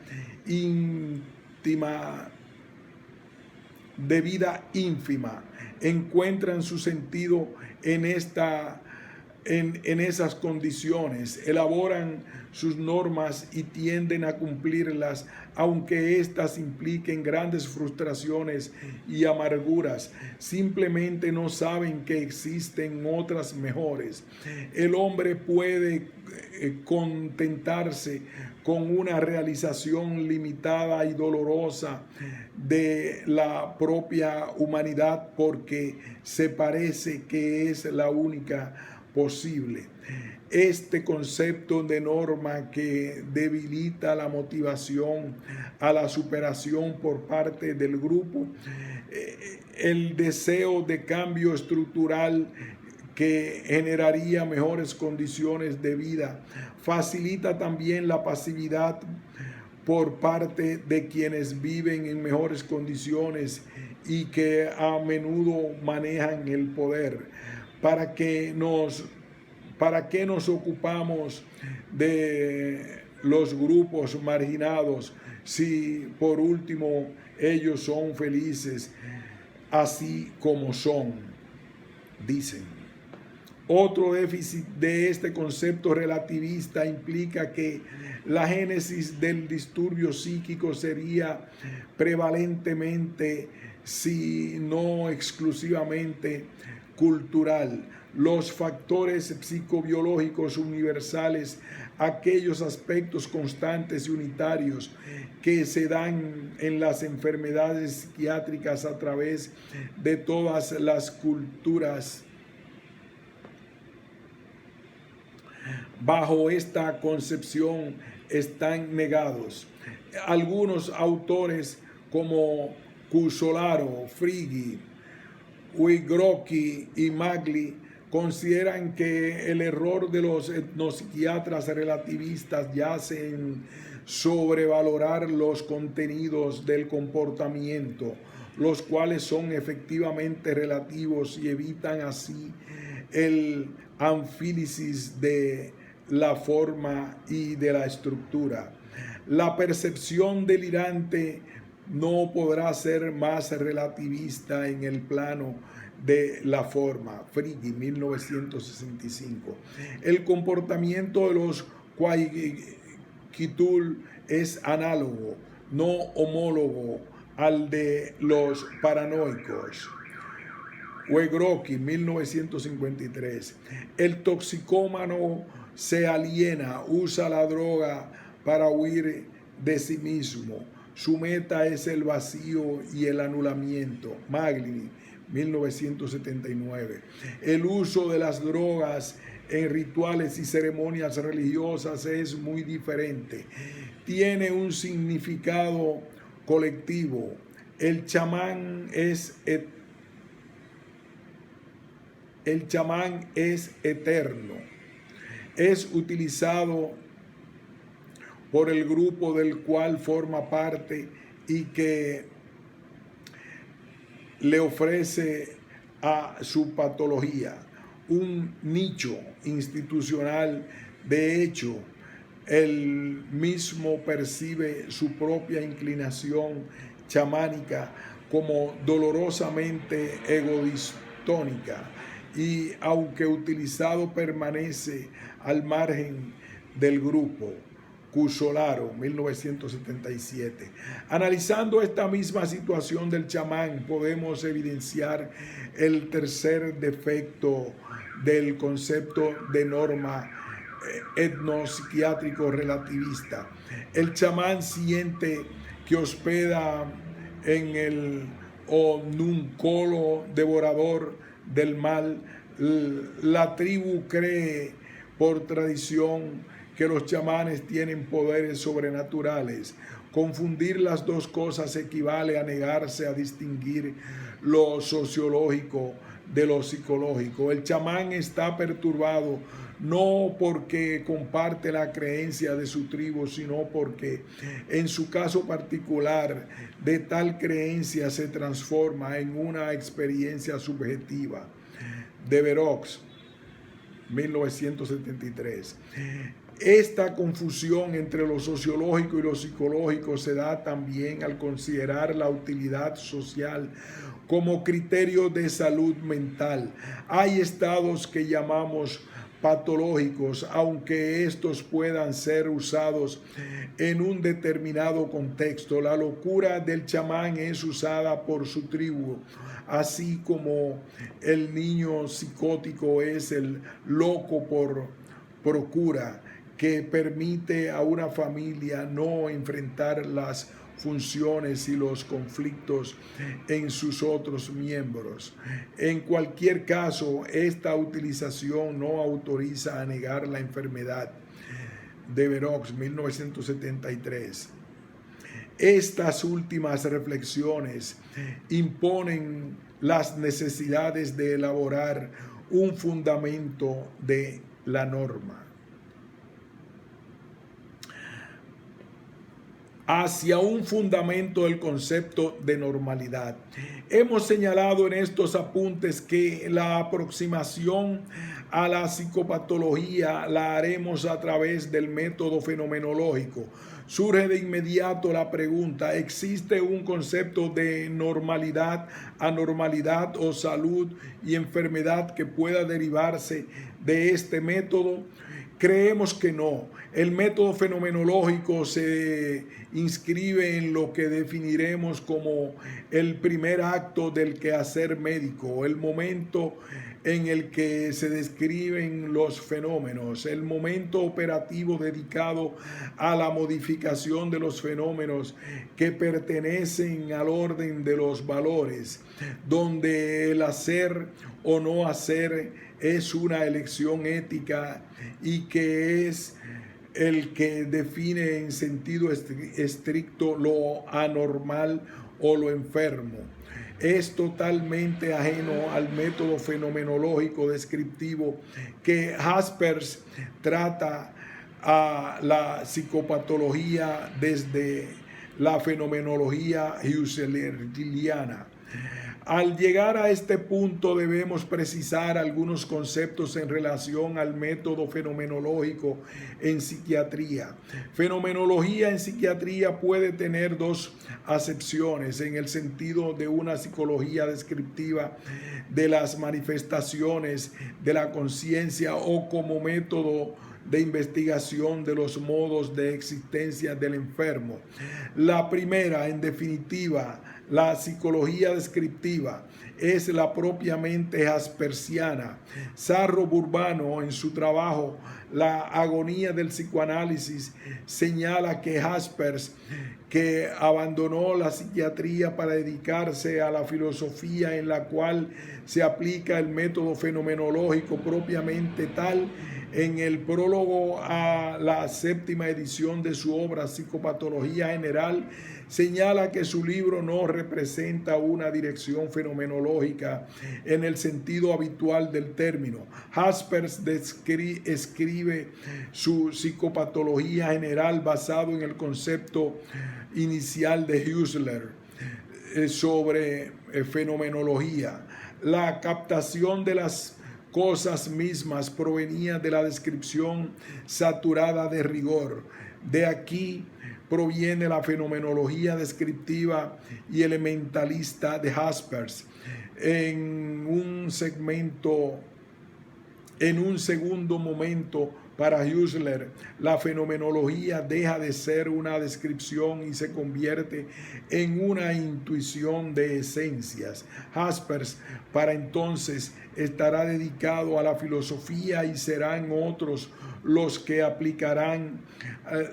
S1: ínfima, encuentran su sentido en esas condiciones, elaboran sus normas y tienden a cumplirlas, aunque éstas impliquen grandes frustraciones y amarguras. Simplemente no saben que existen otras mejores. El hombre puede contentarse con una realización limitada y dolorosa de la propia humanidad porque se parece que es la única posible. Este concepto de norma que debilita la motivación a la superación por parte del grupo, el deseo de cambio estructural que generaría mejores condiciones de vida, facilita también la pasividad por parte de quienes viven en mejores condiciones y que a menudo manejan el poder. ¿Para qué nos ocupamos de los grupos marginados si por último ellos son felices así como son? Dicen. Otro déficit de este concepto relativista implica que la génesis del disturbio psíquico sería prevalentemente, si no exclusivamente, cultural. Los factores psicobiológicos universales, aquellos aspectos constantes y unitarios que se dan en las enfermedades psiquiátricas a través de todas las culturas. Bajo esta concepción están negados. Algunos autores como Cusolaro, Friggi, Wygotsky y Magli consideran que el error de los etnopsiquiatras relativistas yace en sobrevalorar los contenidos del comportamiento, los cuales son efectivamente relativos y evitan así el análisis de la forma y de la estructura. La percepción delirante no podrá ser más relativista en el plano de la forma. Friggi, 1965. El comportamiento de los Quaiquitul es análogo, no homólogo al de los paranoicos. Wygotsky, 1953. El toxicómano se aliena, usa la droga para huir de sí mismo. Su meta es el vacío y el anulamiento. Magli, 1979. El uso de las drogas en rituales y ceremonias religiosas es muy diferente. Tiene un significado colectivo. El chamán es eterno. Es utilizado por el grupo del cual forma parte y que le ofrece a su patología un nicho institucional. De hecho, él mismo percibe su propia inclinación chamánica como dolorosamente egoistónica y, aunque utilizado, permanece al margen del grupo. Cusolaro, 1977. Analizando esta misma situación del chamán, podemos evidenciar el tercer defecto del concepto de norma etnopsiquiátrico relativista. El chamán siente que hospeda en el onúnculo devorador del mal. La tribu cree por tradición que los chamanes tienen poderes sobrenaturales, Confundir las dos cosas equivale a negarse a distinguir lo sociológico de lo psicológico. El chamán está perturbado no porque comparte la creencia de su tribu, sino porque en su caso particular de tal creencia se transforma en una experiencia subjetiva. Deverox, 1973. Esta confusión entre lo sociológico y lo psicológico se da también al considerar la utilidad social como criterio de salud mental. Hay estados que llamamos patológicos, aunque estos puedan ser usados en un determinado contexto. La locura del chamán es usada por su tribu, así como el niño psicótico es el loco por procura, que permite a una familia no enfrentar las funciones y los conflictos en sus otros miembros. En cualquier caso, esta utilización no autoriza a negar la enfermedad. Deverox, 1973. Estas últimas reflexiones imponen las necesidades de elaborar un fundamento de la norma. Hacia un fundamento del concepto de normalidad. Hemos señalado en estos apuntes que la aproximación a la psicopatología la haremos a través del método fenomenológico. Surge de inmediato la pregunta: ¿existe un concepto de normalidad, anormalidad o salud y enfermedad que pueda derivarse de este método? Creemos que no. El método fenomenológico se inscribe en lo que definiremos como el primer acto del quehacer médico, el momento en el que se describen los fenómenos, el momento operativo dedicado a la modificación de los fenómenos que pertenecen al orden de los valores, donde el hacer o no hacer es una elección ética y que es el que define en sentido estricto lo anormal o lo enfermo. Es totalmente ajeno al método fenomenológico descriptivo que Jaspers trata a la psicopatología desde la fenomenología husserliana. Al llegar a este punto debemos precisar algunos conceptos en relación al método fenomenológico en psiquiatría. Fenomenología en psiquiatría puede tener dos acepciones, en el sentido de una psicología descriptiva de las manifestaciones de la conciencia o como método de investigación de los modos de existencia del enfermo. La primera, en definitiva, la psicología descriptiva, es la propiamente jaspersiana. Sarro Burbano, en su trabajo La agonía del psicoanálisis, señala que Jaspers, que abandonó la psiquiatría para dedicarse a la filosofía en la cual se aplica el método fenomenológico propiamente tal, en el prólogo a la séptima edición de su obra Psicopatología General, señala que su libro no representa una dirección fenomenológica en el sentido habitual del término. Jaspers escribe su Psicopatología General basado en el concepto inicial de Husserl sobre fenomenología. La captación de las cosas mismas provenía de la descripción saturada de rigor. De aquí proviene la fenomenología descriptiva y elementalista de Jaspers. En un segundo momento, para Husserl, la fenomenología deja de ser una descripción y se convierte en una intuición de esencias. Jaspers, para entonces, estará dedicado a la filosofía y serán otros los que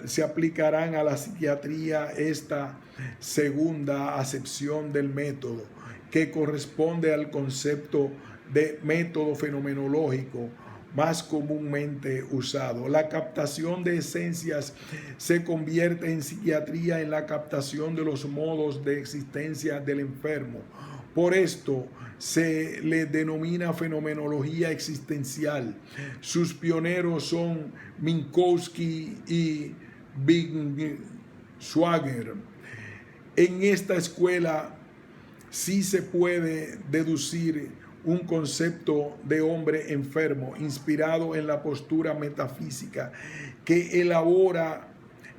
S1: se aplicarán a la psiquiatría esta segunda acepción del método, que corresponde al concepto de método fenomenológico, más comúnmente usado. La captación de esencias se convierte en psiquiatría en la captación de los modos de existencia del enfermo. Por esto se le denomina fenomenología existencial. Sus pioneros son Minkowski y Binswanger. En esta escuela sí se puede deducir un concepto de hombre enfermo inspirado en la postura metafísica que elabora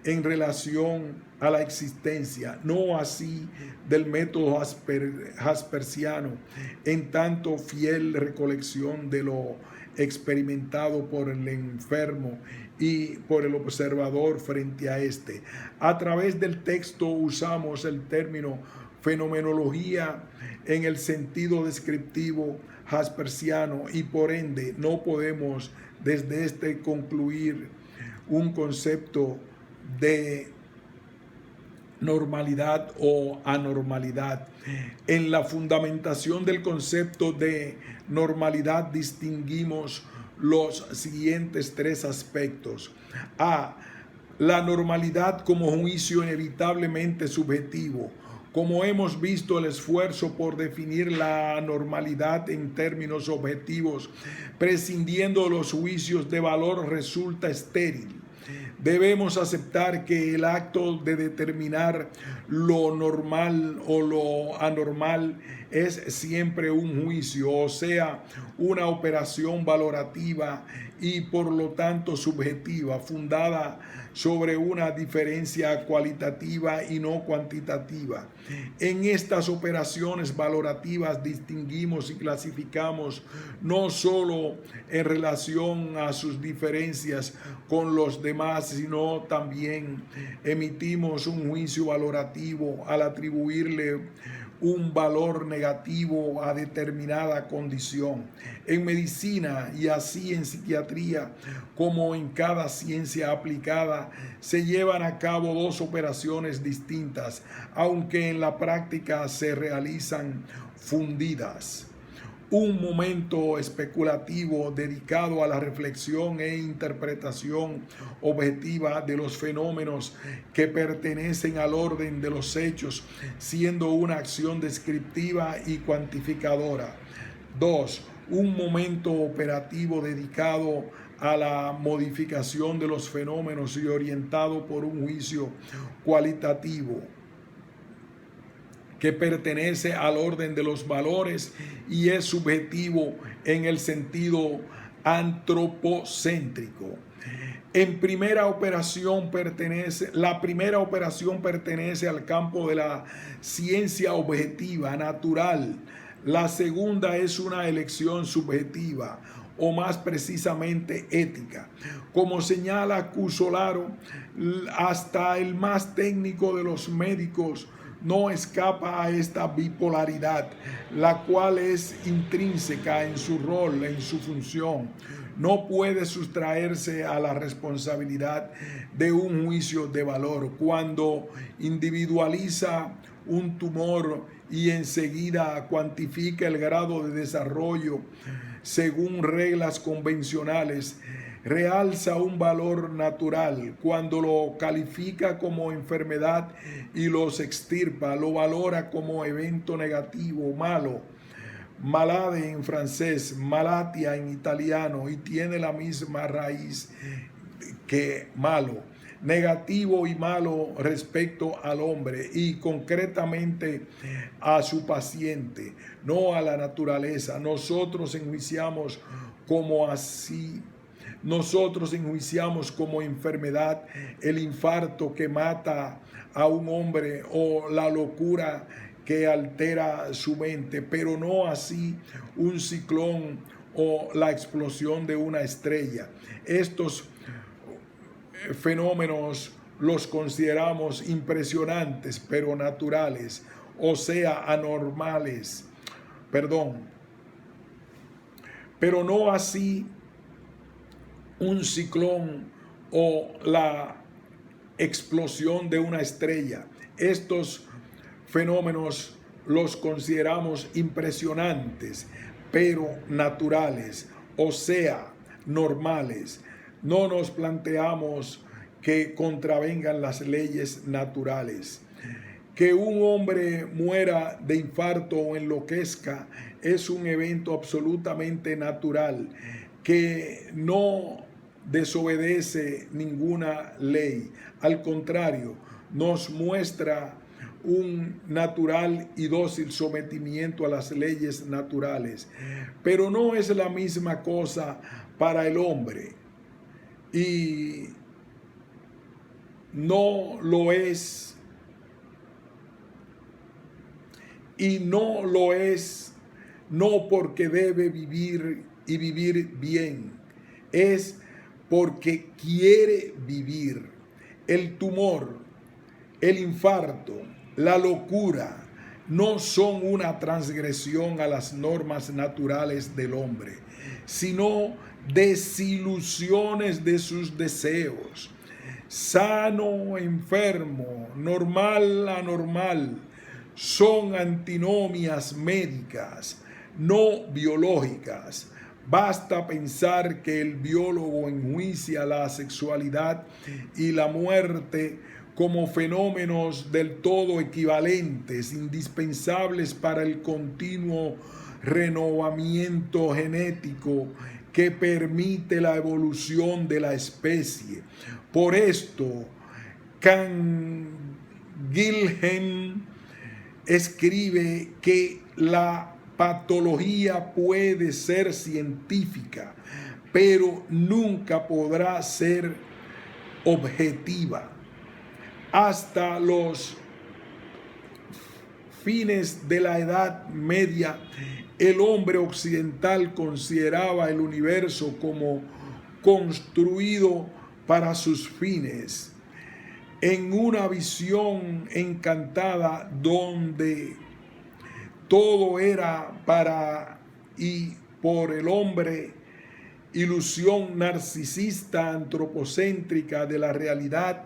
S1: en relación a la existencia, no así del método jaspersiano, en tanto fiel recolección de lo experimentado por el enfermo y por el observador frente a este. A través del texto usamos el término fenomenología en el sentido descriptivo jaspersiano y por ende no podemos desde este concluir un concepto de normalidad o anormalidad. En la fundamentación del concepto de normalidad distinguimos los siguientes tres aspectos. A. La normalidad como juicio inevitablemente subjetivo. Como hemos visto, el esfuerzo por definir la normalidad en términos objetivos, prescindiendo de los juicios de valor, resulta estéril. Debemos aceptar que el acto de determinar lo normal o lo anormal es siempre un juicio, o sea, una operación valorativa y por lo tanto subjetiva, fundada sobre una diferencia cualitativa y no cuantitativa. En estas operaciones valorativas distinguimos y clasificamos no solo en relación a sus diferencias con los demás, sino también emitimos un juicio valorativo al atribuirle un valor negativo a determinada condición. En medicina y así en psiquiatría como en cada ciencia aplicada se llevan a cabo dos operaciones distintas, aunque en la práctica se realizan fundidas. Un momento especulativo dedicado a la reflexión e interpretación objetiva de los fenómenos que pertenecen al orden de los hechos, siendo una acción descriptiva y cuantificadora. 2. Un momento operativo dedicado a la modificación de los fenómenos y orientado por un juicio cualitativo que pertenece al orden de los valores y es subjetivo en el sentido antropocéntrico. La primera operación pertenece al campo de la ciencia objetiva, natural. La segunda es una elección subjetiva, o más precisamente ética. Como señala Cusolaro, hasta el más técnico de los médicos no escapa a esta bipolaridad, la cual es intrínseca en su rol, en su función. No puede sustraerse a la responsabilidad de un juicio de valor cuando individualiza un tumor y enseguida cuantifica el grado de desarrollo según reglas convencionales. Realza un valor natural cuando lo califica como enfermedad y los extirpa, lo valora como evento negativo, malo, malade en francés, malatia en italiano, y tiene la misma raíz que malo, negativo y malo respecto al hombre y concretamente a su paciente, no a la naturaleza. Nosotros enjuiciamos como enfermedad el infarto que mata a un hombre o la locura que altera su mente, pero no así un ciclón o la explosión de una estrella. Estos fenómenos los consideramos impresionantes, pero naturales, o sea, anormales, pero no así un ciclón o la explosión de una estrella. Estos fenómenos los consideramos impresionantes, pero naturales, o sea, normales. No nos planteamos que contravengan las leyes naturales. Que un hombre muera de infarto o enloquezca es un evento absolutamente natural que no desobedece ninguna ley. Al contrario, nos muestra un natural y dócil sometimiento a las leyes naturales. Pero no es la misma cosa para el hombre. Y no lo es. Y no lo es, no porque debe vivir y vivir bien, es porque quiere vivir. El tumor, el infarto, la locura no son una transgresión a las normas naturales del hombre, sino desilusiones de sus deseos. Sano, enfermo, normal, anormal, son antinomias médicas, no biológicas. Basta pensar que el biólogo enjuicia la sexualidad y la muerte como fenómenos del todo equivalentes, indispensables para el continuo renovamiento genético que permite la evolución de la especie. Por esto, Canguilhem escribe que la patología puede ser científica, pero nunca podrá ser objetiva. Hasta los fines de la Edad Media, el hombre occidental consideraba el universo como construido para sus fines, en una visión encantada donde todo era para y por el hombre, ilusión narcisista antropocéntrica de la realidad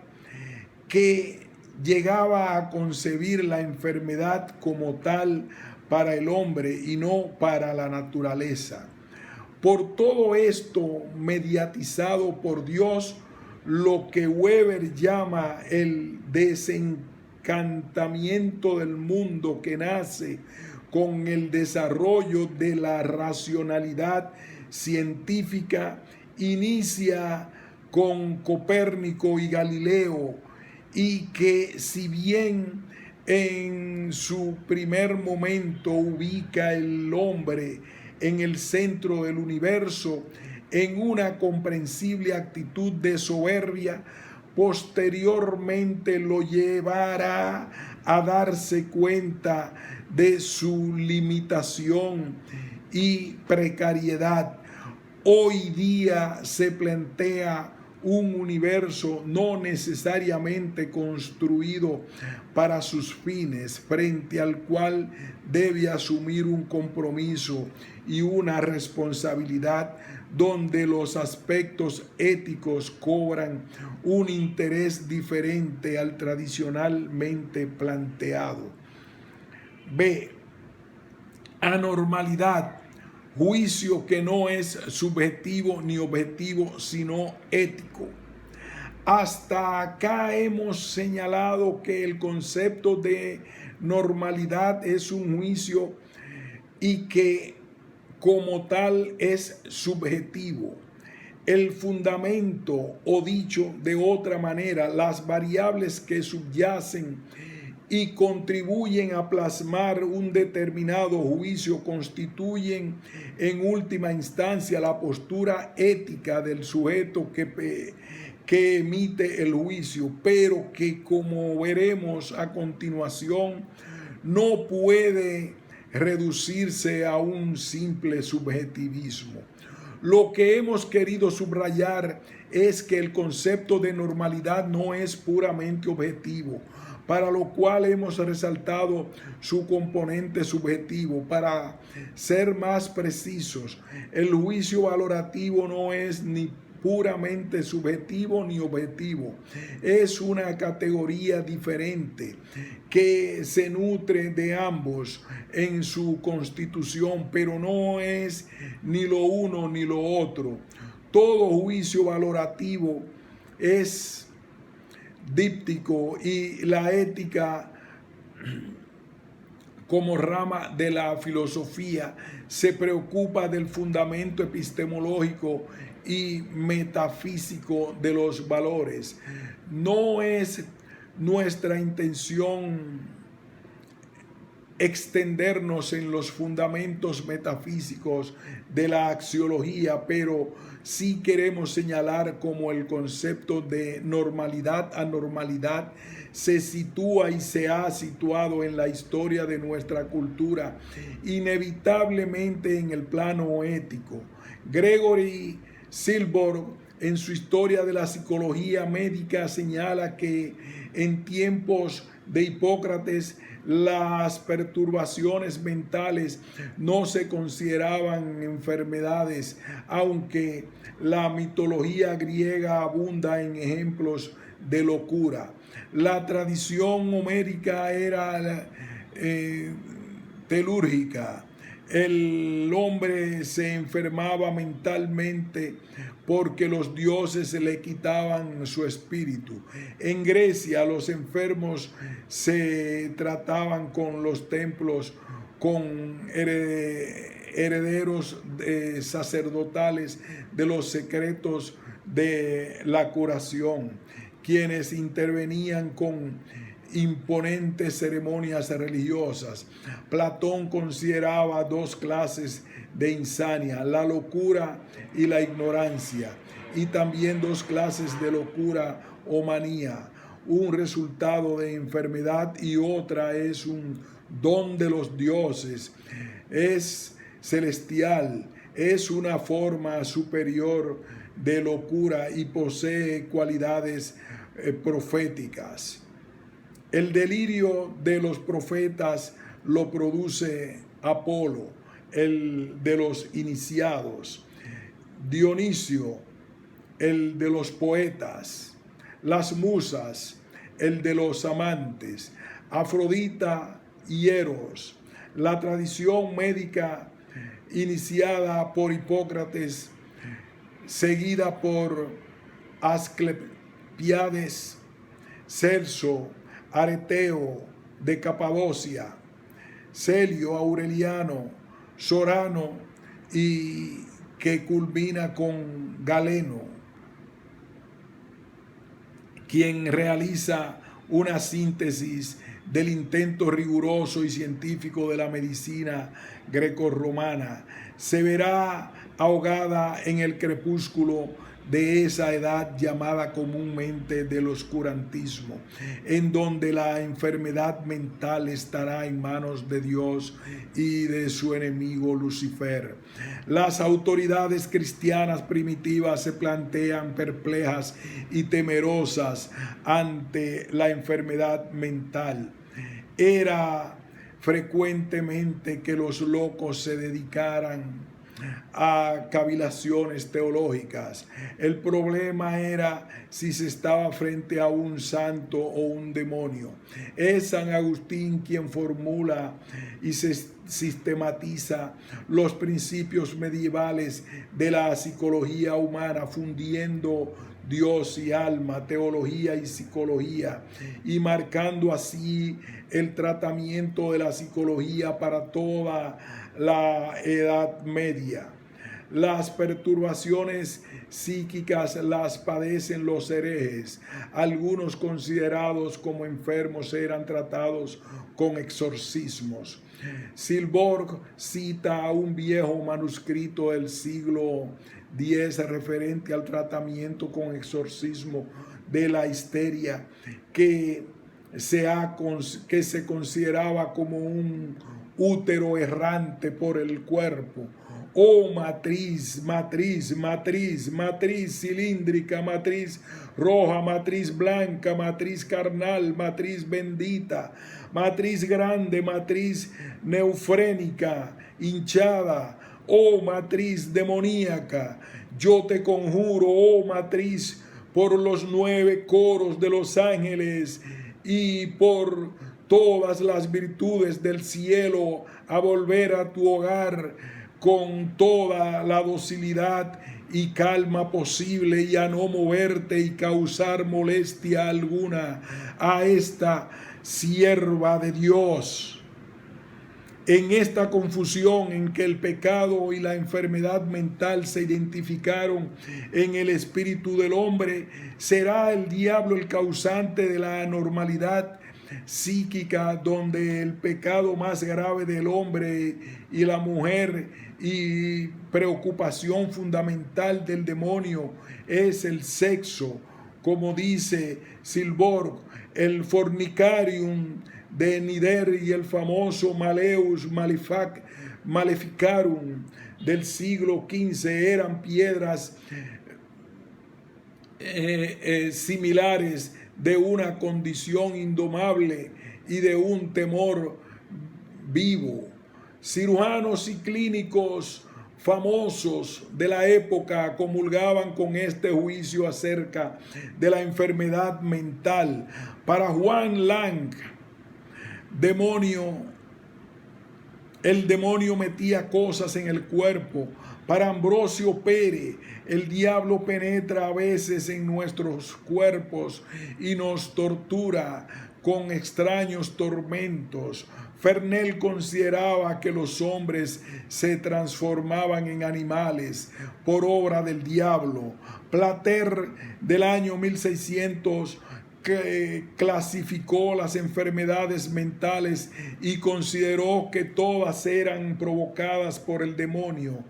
S1: que llegaba a concebir la enfermedad como tal para el hombre y no para la naturaleza. Por todo esto mediatizado por Dios, lo que Weber llama el desencantamiento del mundo que nace con el desarrollo de la racionalidad científica, inicia con Copérnico y Galileo, y que si bien en su primer momento ubica el hombre en el centro del universo, en una comprensible actitud de soberbia, posteriormente lo llevará a darse cuenta de su limitación y precariedad. Hoy día se plantea un universo no necesariamente construido para sus fines, frente al cual debe asumir un compromiso y una responsabilidad, donde los aspectos éticos cobran un interés diferente al tradicionalmente planteado. B. Anormalidad. Juicio que no es subjetivo ni objetivo, sino ético. Hasta acá hemos señalado que el concepto de normalidad es un juicio y que como tal es subjetivo. El fundamento, o dicho de otra manera, las variables que subyacen y contribuyen a plasmar un determinado juicio constituyen en última instancia la postura ética del sujeto que emite el juicio, pero que, como veremos a continuación, no puede reducirse a un simple subjetivismo. Lo que hemos querido subrayar es que el concepto de normalidad no es puramente objetivo, para lo cual hemos resaltado su componente subjetivo. Para ser más precisos, el juicio valorativo no es ni puramente subjetivo ni objetivo. Es una categoría diferente que se nutre de ambos en su constitución, pero no es ni lo uno ni lo otro. Todo juicio valorativo es díptico y la ética como rama de la filosofía se preocupa del fundamento epistemológico y metafísico de los valores. No es nuestra intención extendernos en los fundamentos metafísicos de la axiología, pero sí queremos señalar cómo el concepto de normalidad, anormalidad, se sitúa y se ha situado en la historia de nuestra cultura, inevitablemente en el plano ético. Gregory Silborg, en su historia de la psicología médica, señala que en tiempos de Hipócrates las perturbaciones mentales no se consideraban enfermedades, aunque la mitología griega abunda en ejemplos de locura. La tradición homérica era telúrgica. El hombre se enfermaba mentalmente porque los dioses le quitaban su espíritu. En Grecia los enfermos se trataban con los templos, con herederos sacerdotales de los secretos de la curación, quienes intervenían con imponentes ceremonias religiosas. Platón consideraba dos clases de insania, la locura y la ignorancia, y también dos clases de locura o manía, un resultado de enfermedad y otra es un don de los dioses, es celestial, es una forma superior de locura y posee cualidades proféticas. El delirio de los profetas lo produce Apolo, el de los iniciados, Dionisio, el de los poetas, las musas, el de los amantes, Afrodita y Eros. La tradición médica iniciada por Hipócrates, seguida por Asclepiades, Celso, Areteo de Capadocia, Celio, Aureliano, Sorano y que culmina con Galeno, quien realiza una síntesis del intento riguroso y científico de la medicina grecorromana, se verá ahogada en el crepúsculo de esa edad llamada comúnmente del oscurantismo, en donde la enfermedad mental estará en manos de Dios y de su enemigo Lucifer. Las autoridades cristianas primitivas se plantean perplejas y temerosas ante la enfermedad mental. Era frecuentemente que los locos se dedicaran a cavilaciones teológicas. El problema era si se estaba frente a un santo o un demonio. Es San Agustín quien formula y se sistematiza los principios medievales de la psicología humana, fundiendo Dios y alma, teología y psicología, y marcando así el tratamiento de la psicología para toda la Edad Media. Las perturbaciones psíquicas las padecen los herejes. Algunos considerados como enfermos eran tratados con exorcismos. Silborg cita a un viejo manuscrito del siglo X referente al tratamiento con exorcismo de la histeria que se consideraba como un útero errante por el cuerpo. Oh matriz, matriz, matriz, matriz cilíndrica, matriz roja, matriz blanca, matriz carnal, matriz bendita, matriz grande, matriz neufrénica, hinchada, oh matriz demoníaca, yo te conjuro, oh matriz, por los 9 coros de los ángeles y por todas las virtudes del cielo, a volver a tu hogar con toda la docilidad y calma posible, y a no moverte y causar molestia alguna a esta sierva de Dios. En esta confusión en que el pecado y la enfermedad mental se identificaron en el espíritu del hombre, será el diablo el causante de la anormalidad psíquica, donde el pecado más grave del hombre y la mujer y preocupación fundamental del demonio es el sexo, como dice Silborg, el fornicarium de Nider y el famoso Maleus Maleficarum del siglo XV eran piedras similares de una condición indomable y de un temor vivo. Cirujanos y clínicos famosos de la época comulgaban con este juicio acerca de la enfermedad mental. Para Juan Lang, el demonio metía cosas en el cuerpo. Para Ambrosio Pérez, el diablo penetra a veces en nuestros cuerpos y nos tortura con extraños tormentos. Fernel consideraba que los hombres se transformaban en animales por obra del diablo. Plater, del año 1600, que clasificó las enfermedades mentales y consideró que todas eran provocadas por el demonio.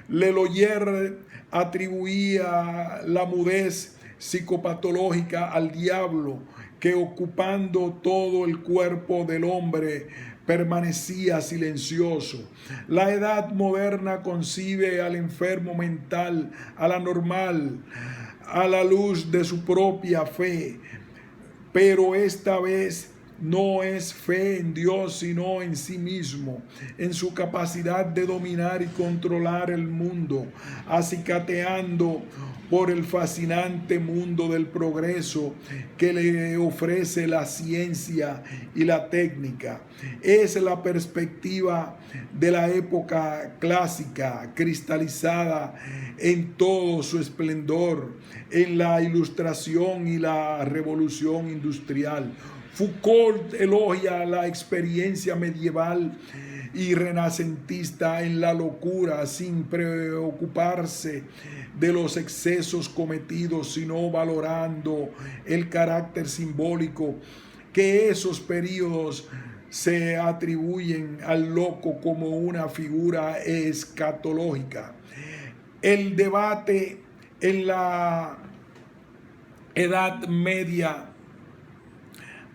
S1: Leloyer atribuía la mudez psicopatológica al diablo, que ocupando todo el cuerpo del hombre permanecía silencioso. La edad moderna concibe al enfermo mental, al anormal, a la luz de su propia fe, pero esta vez no es fe en Dios, sino en sí mismo, en su capacidad de dominar y controlar el mundo, acicateando por el fascinante mundo del progreso que le ofrece la ciencia y la técnica. Es la perspectiva de la época clásica, cristalizada en todo su esplendor, en la Ilustración y la Revolución Industrial. Foucault elogia la experiencia medieval y renacentista en la locura, sin preocuparse de los excesos cometidos, sino valorando el carácter simbólico que esos periodos se atribuyen al loco como una figura escatológica. El debate en la Edad Media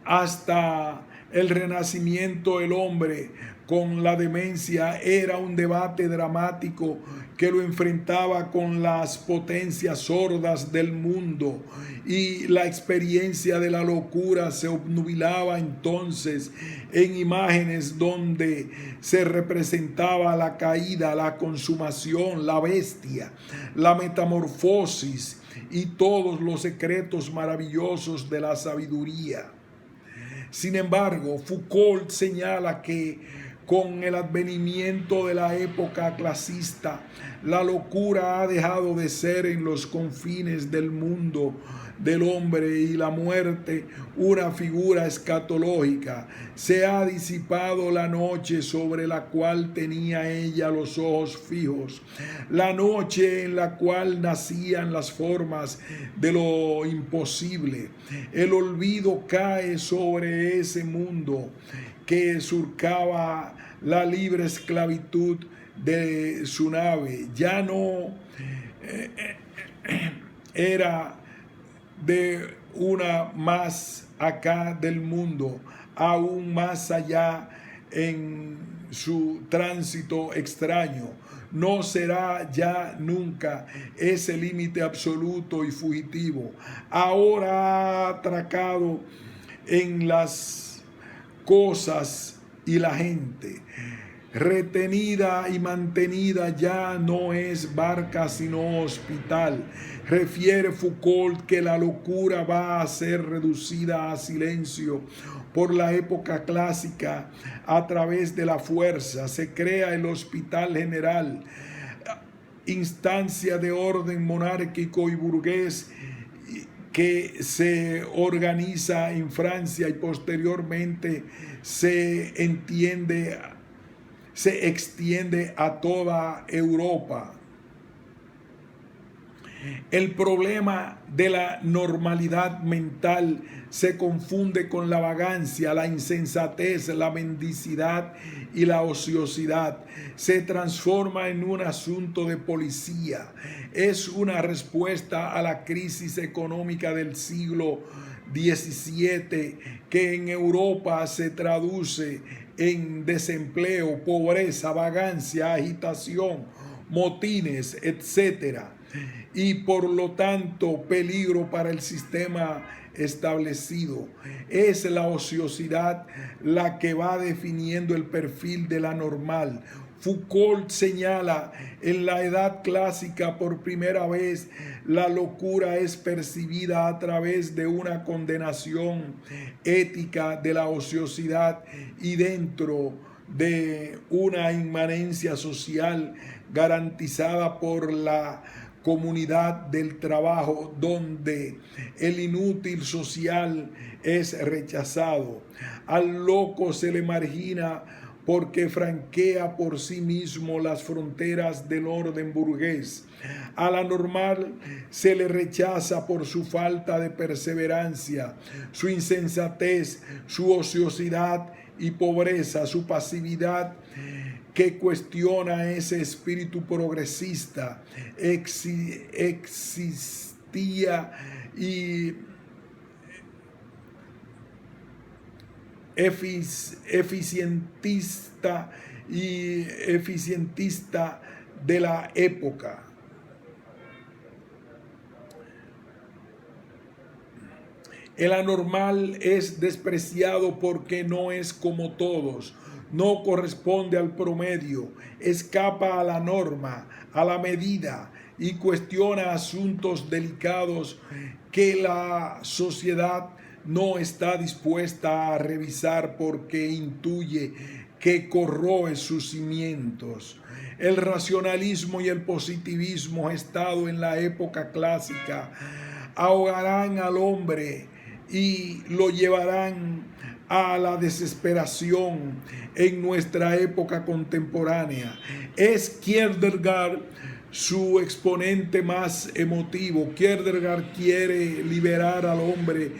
S1: hasta el Renacimiento del hombre con la demencia era un debate dramático que lo enfrentaba con las potencias sordas del mundo, y la experiencia de la locura se obnubilaba entonces en imágenes donde se representaba la caída, la consumación, la bestia, la metamorfosis y todos los secretos maravillosos de la sabiduría. Sin embargo, Foucault señala que con el advenimiento de la época clasista, la locura ha dejado de ser en los confines del mundo del hombre y la muerte una figura escatológica. Se ha disipado la noche sobre la cual tenía ella los ojos fijos, la noche en la cual nacían las formas de lo imposible. El olvido cae sobre ese mundo que surcaba la libre esclavitud de su nave. Ya no era de una más acá del mundo, aún más allá en su tránsito extraño. No será ya nunca ese límite absoluto y fugitivo. Ahora ha atracado en las cosas y la gente. Retenida y mantenida ya no es barca sino hospital. Refiere Foucault que la locura va a ser reducida a silencio por la época clásica a través de la fuerza. Se crea el hospital general instancia de orden monárquico y burgués que se organiza en Francia y posteriormente se extiende a toda Europa. El problema de la normalidad mental se confunde con la vagancia, la insensatez, la mendicidad y la ociosidad. Se transforma en un asunto de policía. Es una respuesta a la crisis económica del siglo XVII que en Europa se traduce en desempleo, pobreza, vagancia, agitación, motines, etcétera, y por lo tanto peligro para el sistema establecido. Es la ociosidad la que va definiendo el perfil de la normal. Foucault señala: en la edad clásica por primera vez la locura es percibida a través de una condenación ética de la ociosidad y dentro de una inmanencia social garantizada por la comunidad del trabajo, donde el inútil social es rechazado. Al loco se le margina porque franquea por sí mismo las fronteras del orden burgués. A la normal se le rechaza por su falta de perseverancia, su insensatez, su ociosidad y pobreza, su pasividad que cuestiona ese espíritu progresista, existía y eficientista de la época. El anormal es despreciado porque no es como todos, no corresponde al promedio, escapa a la norma, a la medida y cuestiona asuntos delicados que la sociedad no está dispuesta a revisar porque intuye que corroe sus cimientos. El racionalismo y el positivismo gestado en la época clásica ahogarán al hombre y lo llevarán a la desesperación en nuestra época contemporánea. Es Kierkegaard su exponente más emotivo. Kierkegaard quiere liberar al hombre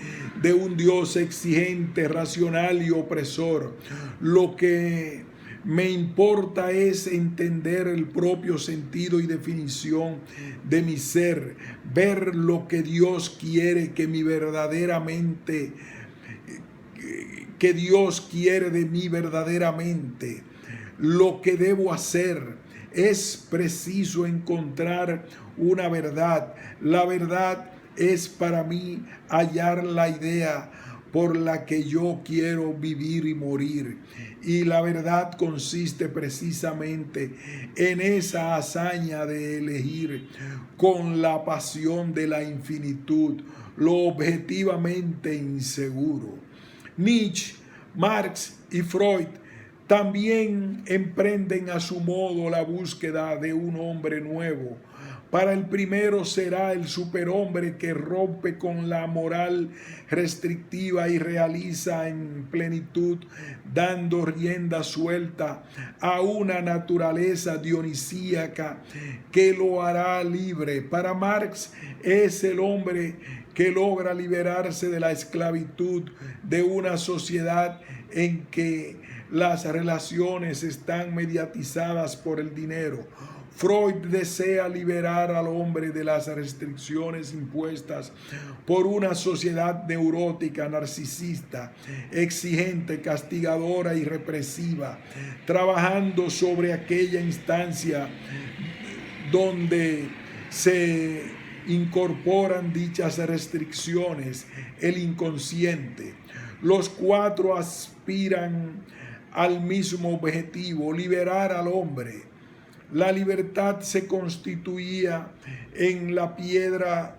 S1: de un Dios exigente, racional y opresor. Lo que me importa es entender el propio sentido y definición de mi ser, ver lo que Dios quiere que Dios quiere de mí verdaderamente, lo que debo hacer. Es preciso encontrar una verdad. La verdad es para mí hallar la idea por la que yo quiero vivir y morir. Y la verdad consiste precisamente en esa hazaña de elegir con la pasión de la infinitud lo objetivamente inseguro. Nietzsche, Marx y Freud también emprenden a su modo la búsqueda de un hombre nuevo. Para el primero será el superhombre que rompe con la moral restrictiva y realiza en plenitud, dando rienda suelta a una naturaleza dionisíaca que lo hará libre. Para Marx es el hombre que logra liberarse de la esclavitud de una sociedad en que las relaciones están mediatizadas por el dinero. Freud desea liberar al hombre de las restricciones impuestas por una sociedad neurótica, narcisista, exigente, castigadora y represiva, trabajando sobre aquella instancia donde se incorporan dichas restricciones, el inconsciente. Los cuatro aspiran al mismo objetivo: liberar al hombre. La libertad se constituía en la piedra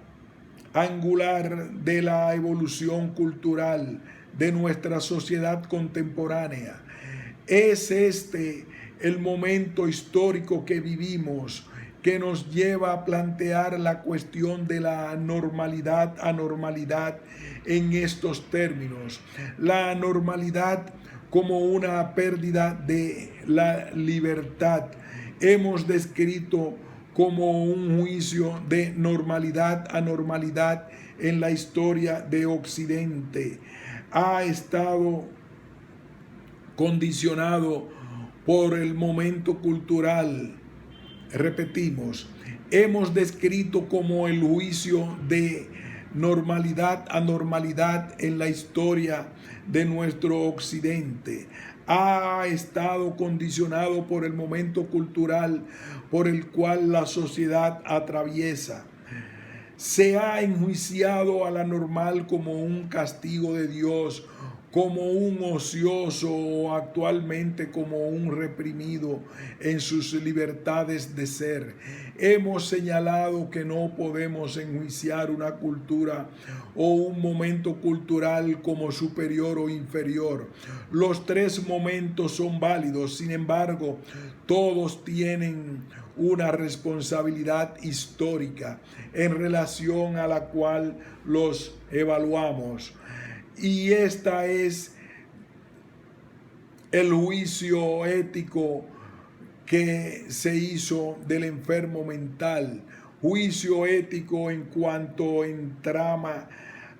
S1: angular de la evolución cultural de nuestra sociedad contemporánea. Es este el momento histórico que vivimos que nos lleva a plantear la cuestión de la normalidad, anormalidad en estos términos. La anormalidad como una pérdida de la libertad. Hemos descrito como un juicio de normalidad, anormalidad en la historia de Occidente. Ha estado condicionado por el momento cultural. Repetimos, hemos descrito como el juicio de normalidad, anormalidad en la historia de nuestro Occidente. Ha estado condicionado por el momento cultural por el cual la sociedad atraviesa. Se ha enjuiciado a la normal como un castigo de Dios, como un ocioso o actualmente como un reprimido en sus libertades de ser. Hemos señalado que no podemos enjuiciar una cultura o un momento cultural como superior o inferior. Los tres momentos son válidos, sin embargo, todos tienen una responsabilidad histórica en relación a la cual los evaluamos. Y esta es el juicio ético que se hizo del enfermo mental. Juicio ético en cuanto entrama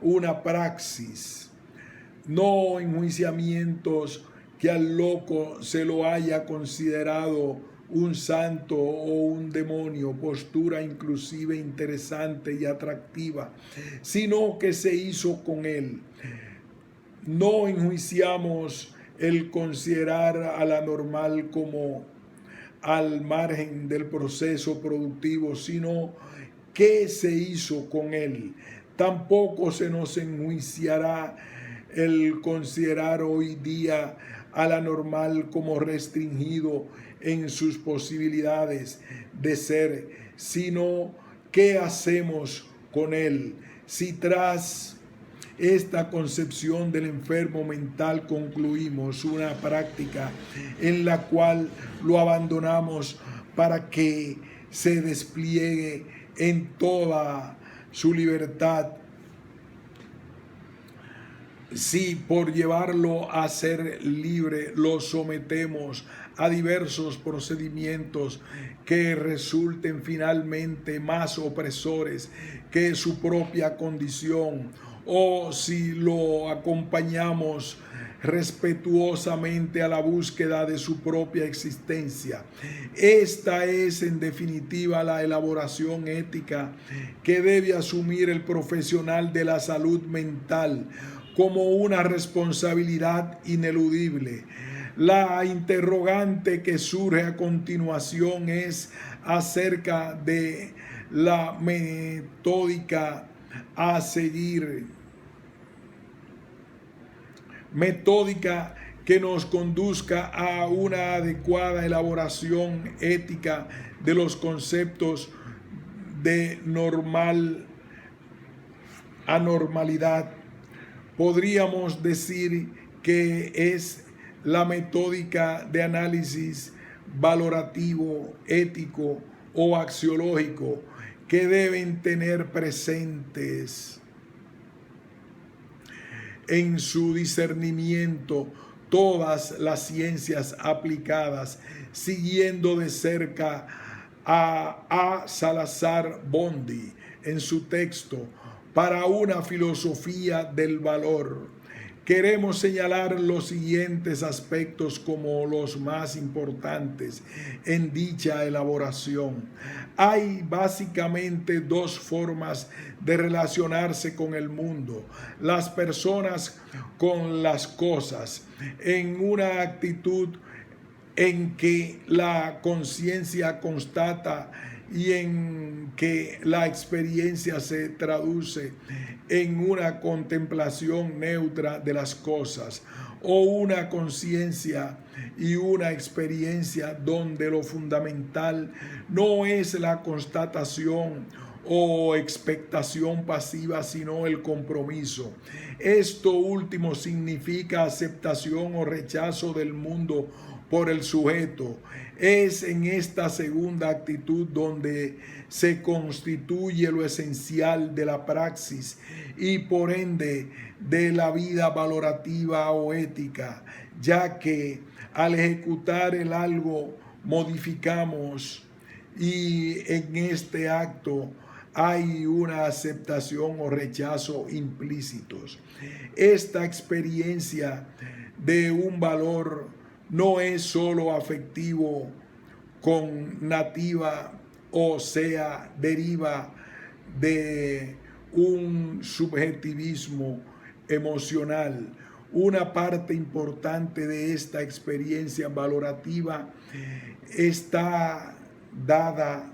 S1: una praxis. No enjuiciamientos que al loco se lo haya considerado un santo o un demonio, postura inclusive interesante y atractiva, sino que se hizo con él. No enjuiciamos el considerar a la normal como al margen del proceso productivo, sino qué se hizo con él. Tampoco se nos enjuiciará el considerar hoy día a la normal como restringido en sus posibilidades de ser, sino qué hacemos con él. Si tras esta concepción del enfermo mental concluimos una práctica en la cual lo abandonamos para que se despliegue en toda su libertad, si por llevarlo a ser libre lo sometemos a diversos procedimientos que resulten finalmente más opresores que su propia condición, o si lo acompañamos respetuosamente a la búsqueda de su propia existencia. Esta es en definitiva la elaboración ética que debe asumir el profesional de la salud mental como una responsabilidad ineludible. La interrogante que surge a continuación es acerca de la metódica a seguir, metódica que nos conduzca a una adecuada elaboración ética de los conceptos de normal, anormalidad. Podríamos decir que es la metódica de análisis valorativo, ético o axiológico que deben tener presentes en su discernimiento todas las ciencias aplicadas, siguiendo de cerca a Salazar Bondi en su texto Para una filosofía del valor. Queremos señalar los siguientes aspectos como los más importantes en dicha elaboración. Hay básicamente dos formas de relacionarse con el mundo: las personas con las cosas, en una actitud en que la conciencia constata y en que la experiencia se traduce en una contemplación neutra de las cosas, o una conciencia y una experiencia donde lo fundamental no es la constatación o expectación pasiva, sino el compromiso. Esto último significa aceptación o rechazo del mundo por el sujeto. Es en esta segunda actitud donde se constituye lo esencial de la praxis y por ende de la vida valorativa o ética, ya que al ejecutar el algo modificamos y en este acto hay una aceptación o rechazo implícitos. Esta experiencia de un valor no es solo afectivo con nativa, o sea, deriva de un subjetivismo emocional. Una parte importante de esta experiencia valorativa está dada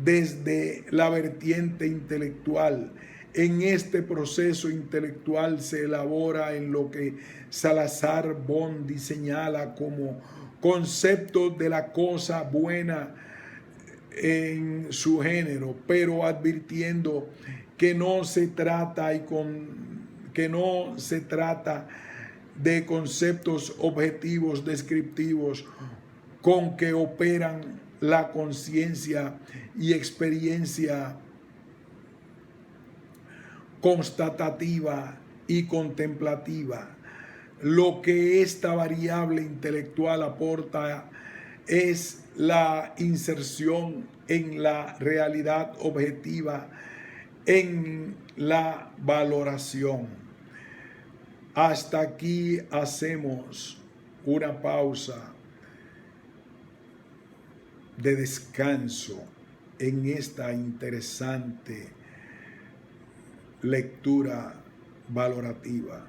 S1: desde la vertiente intelectual. En este proceso intelectual se elabora en lo que Salazar Bondi señala como concepto de la cosa buena en su género, pero advirtiendo que no se trata de conceptos objetivos descriptivos con que operan la conciencia y experiencia constatativa y contemplativa. Lo que esta variable intelectual aporta es la inserción en la realidad objetiva, en la valoración. Hasta aquí hacemos una pausa de descanso en esta interesante lectura valorativa.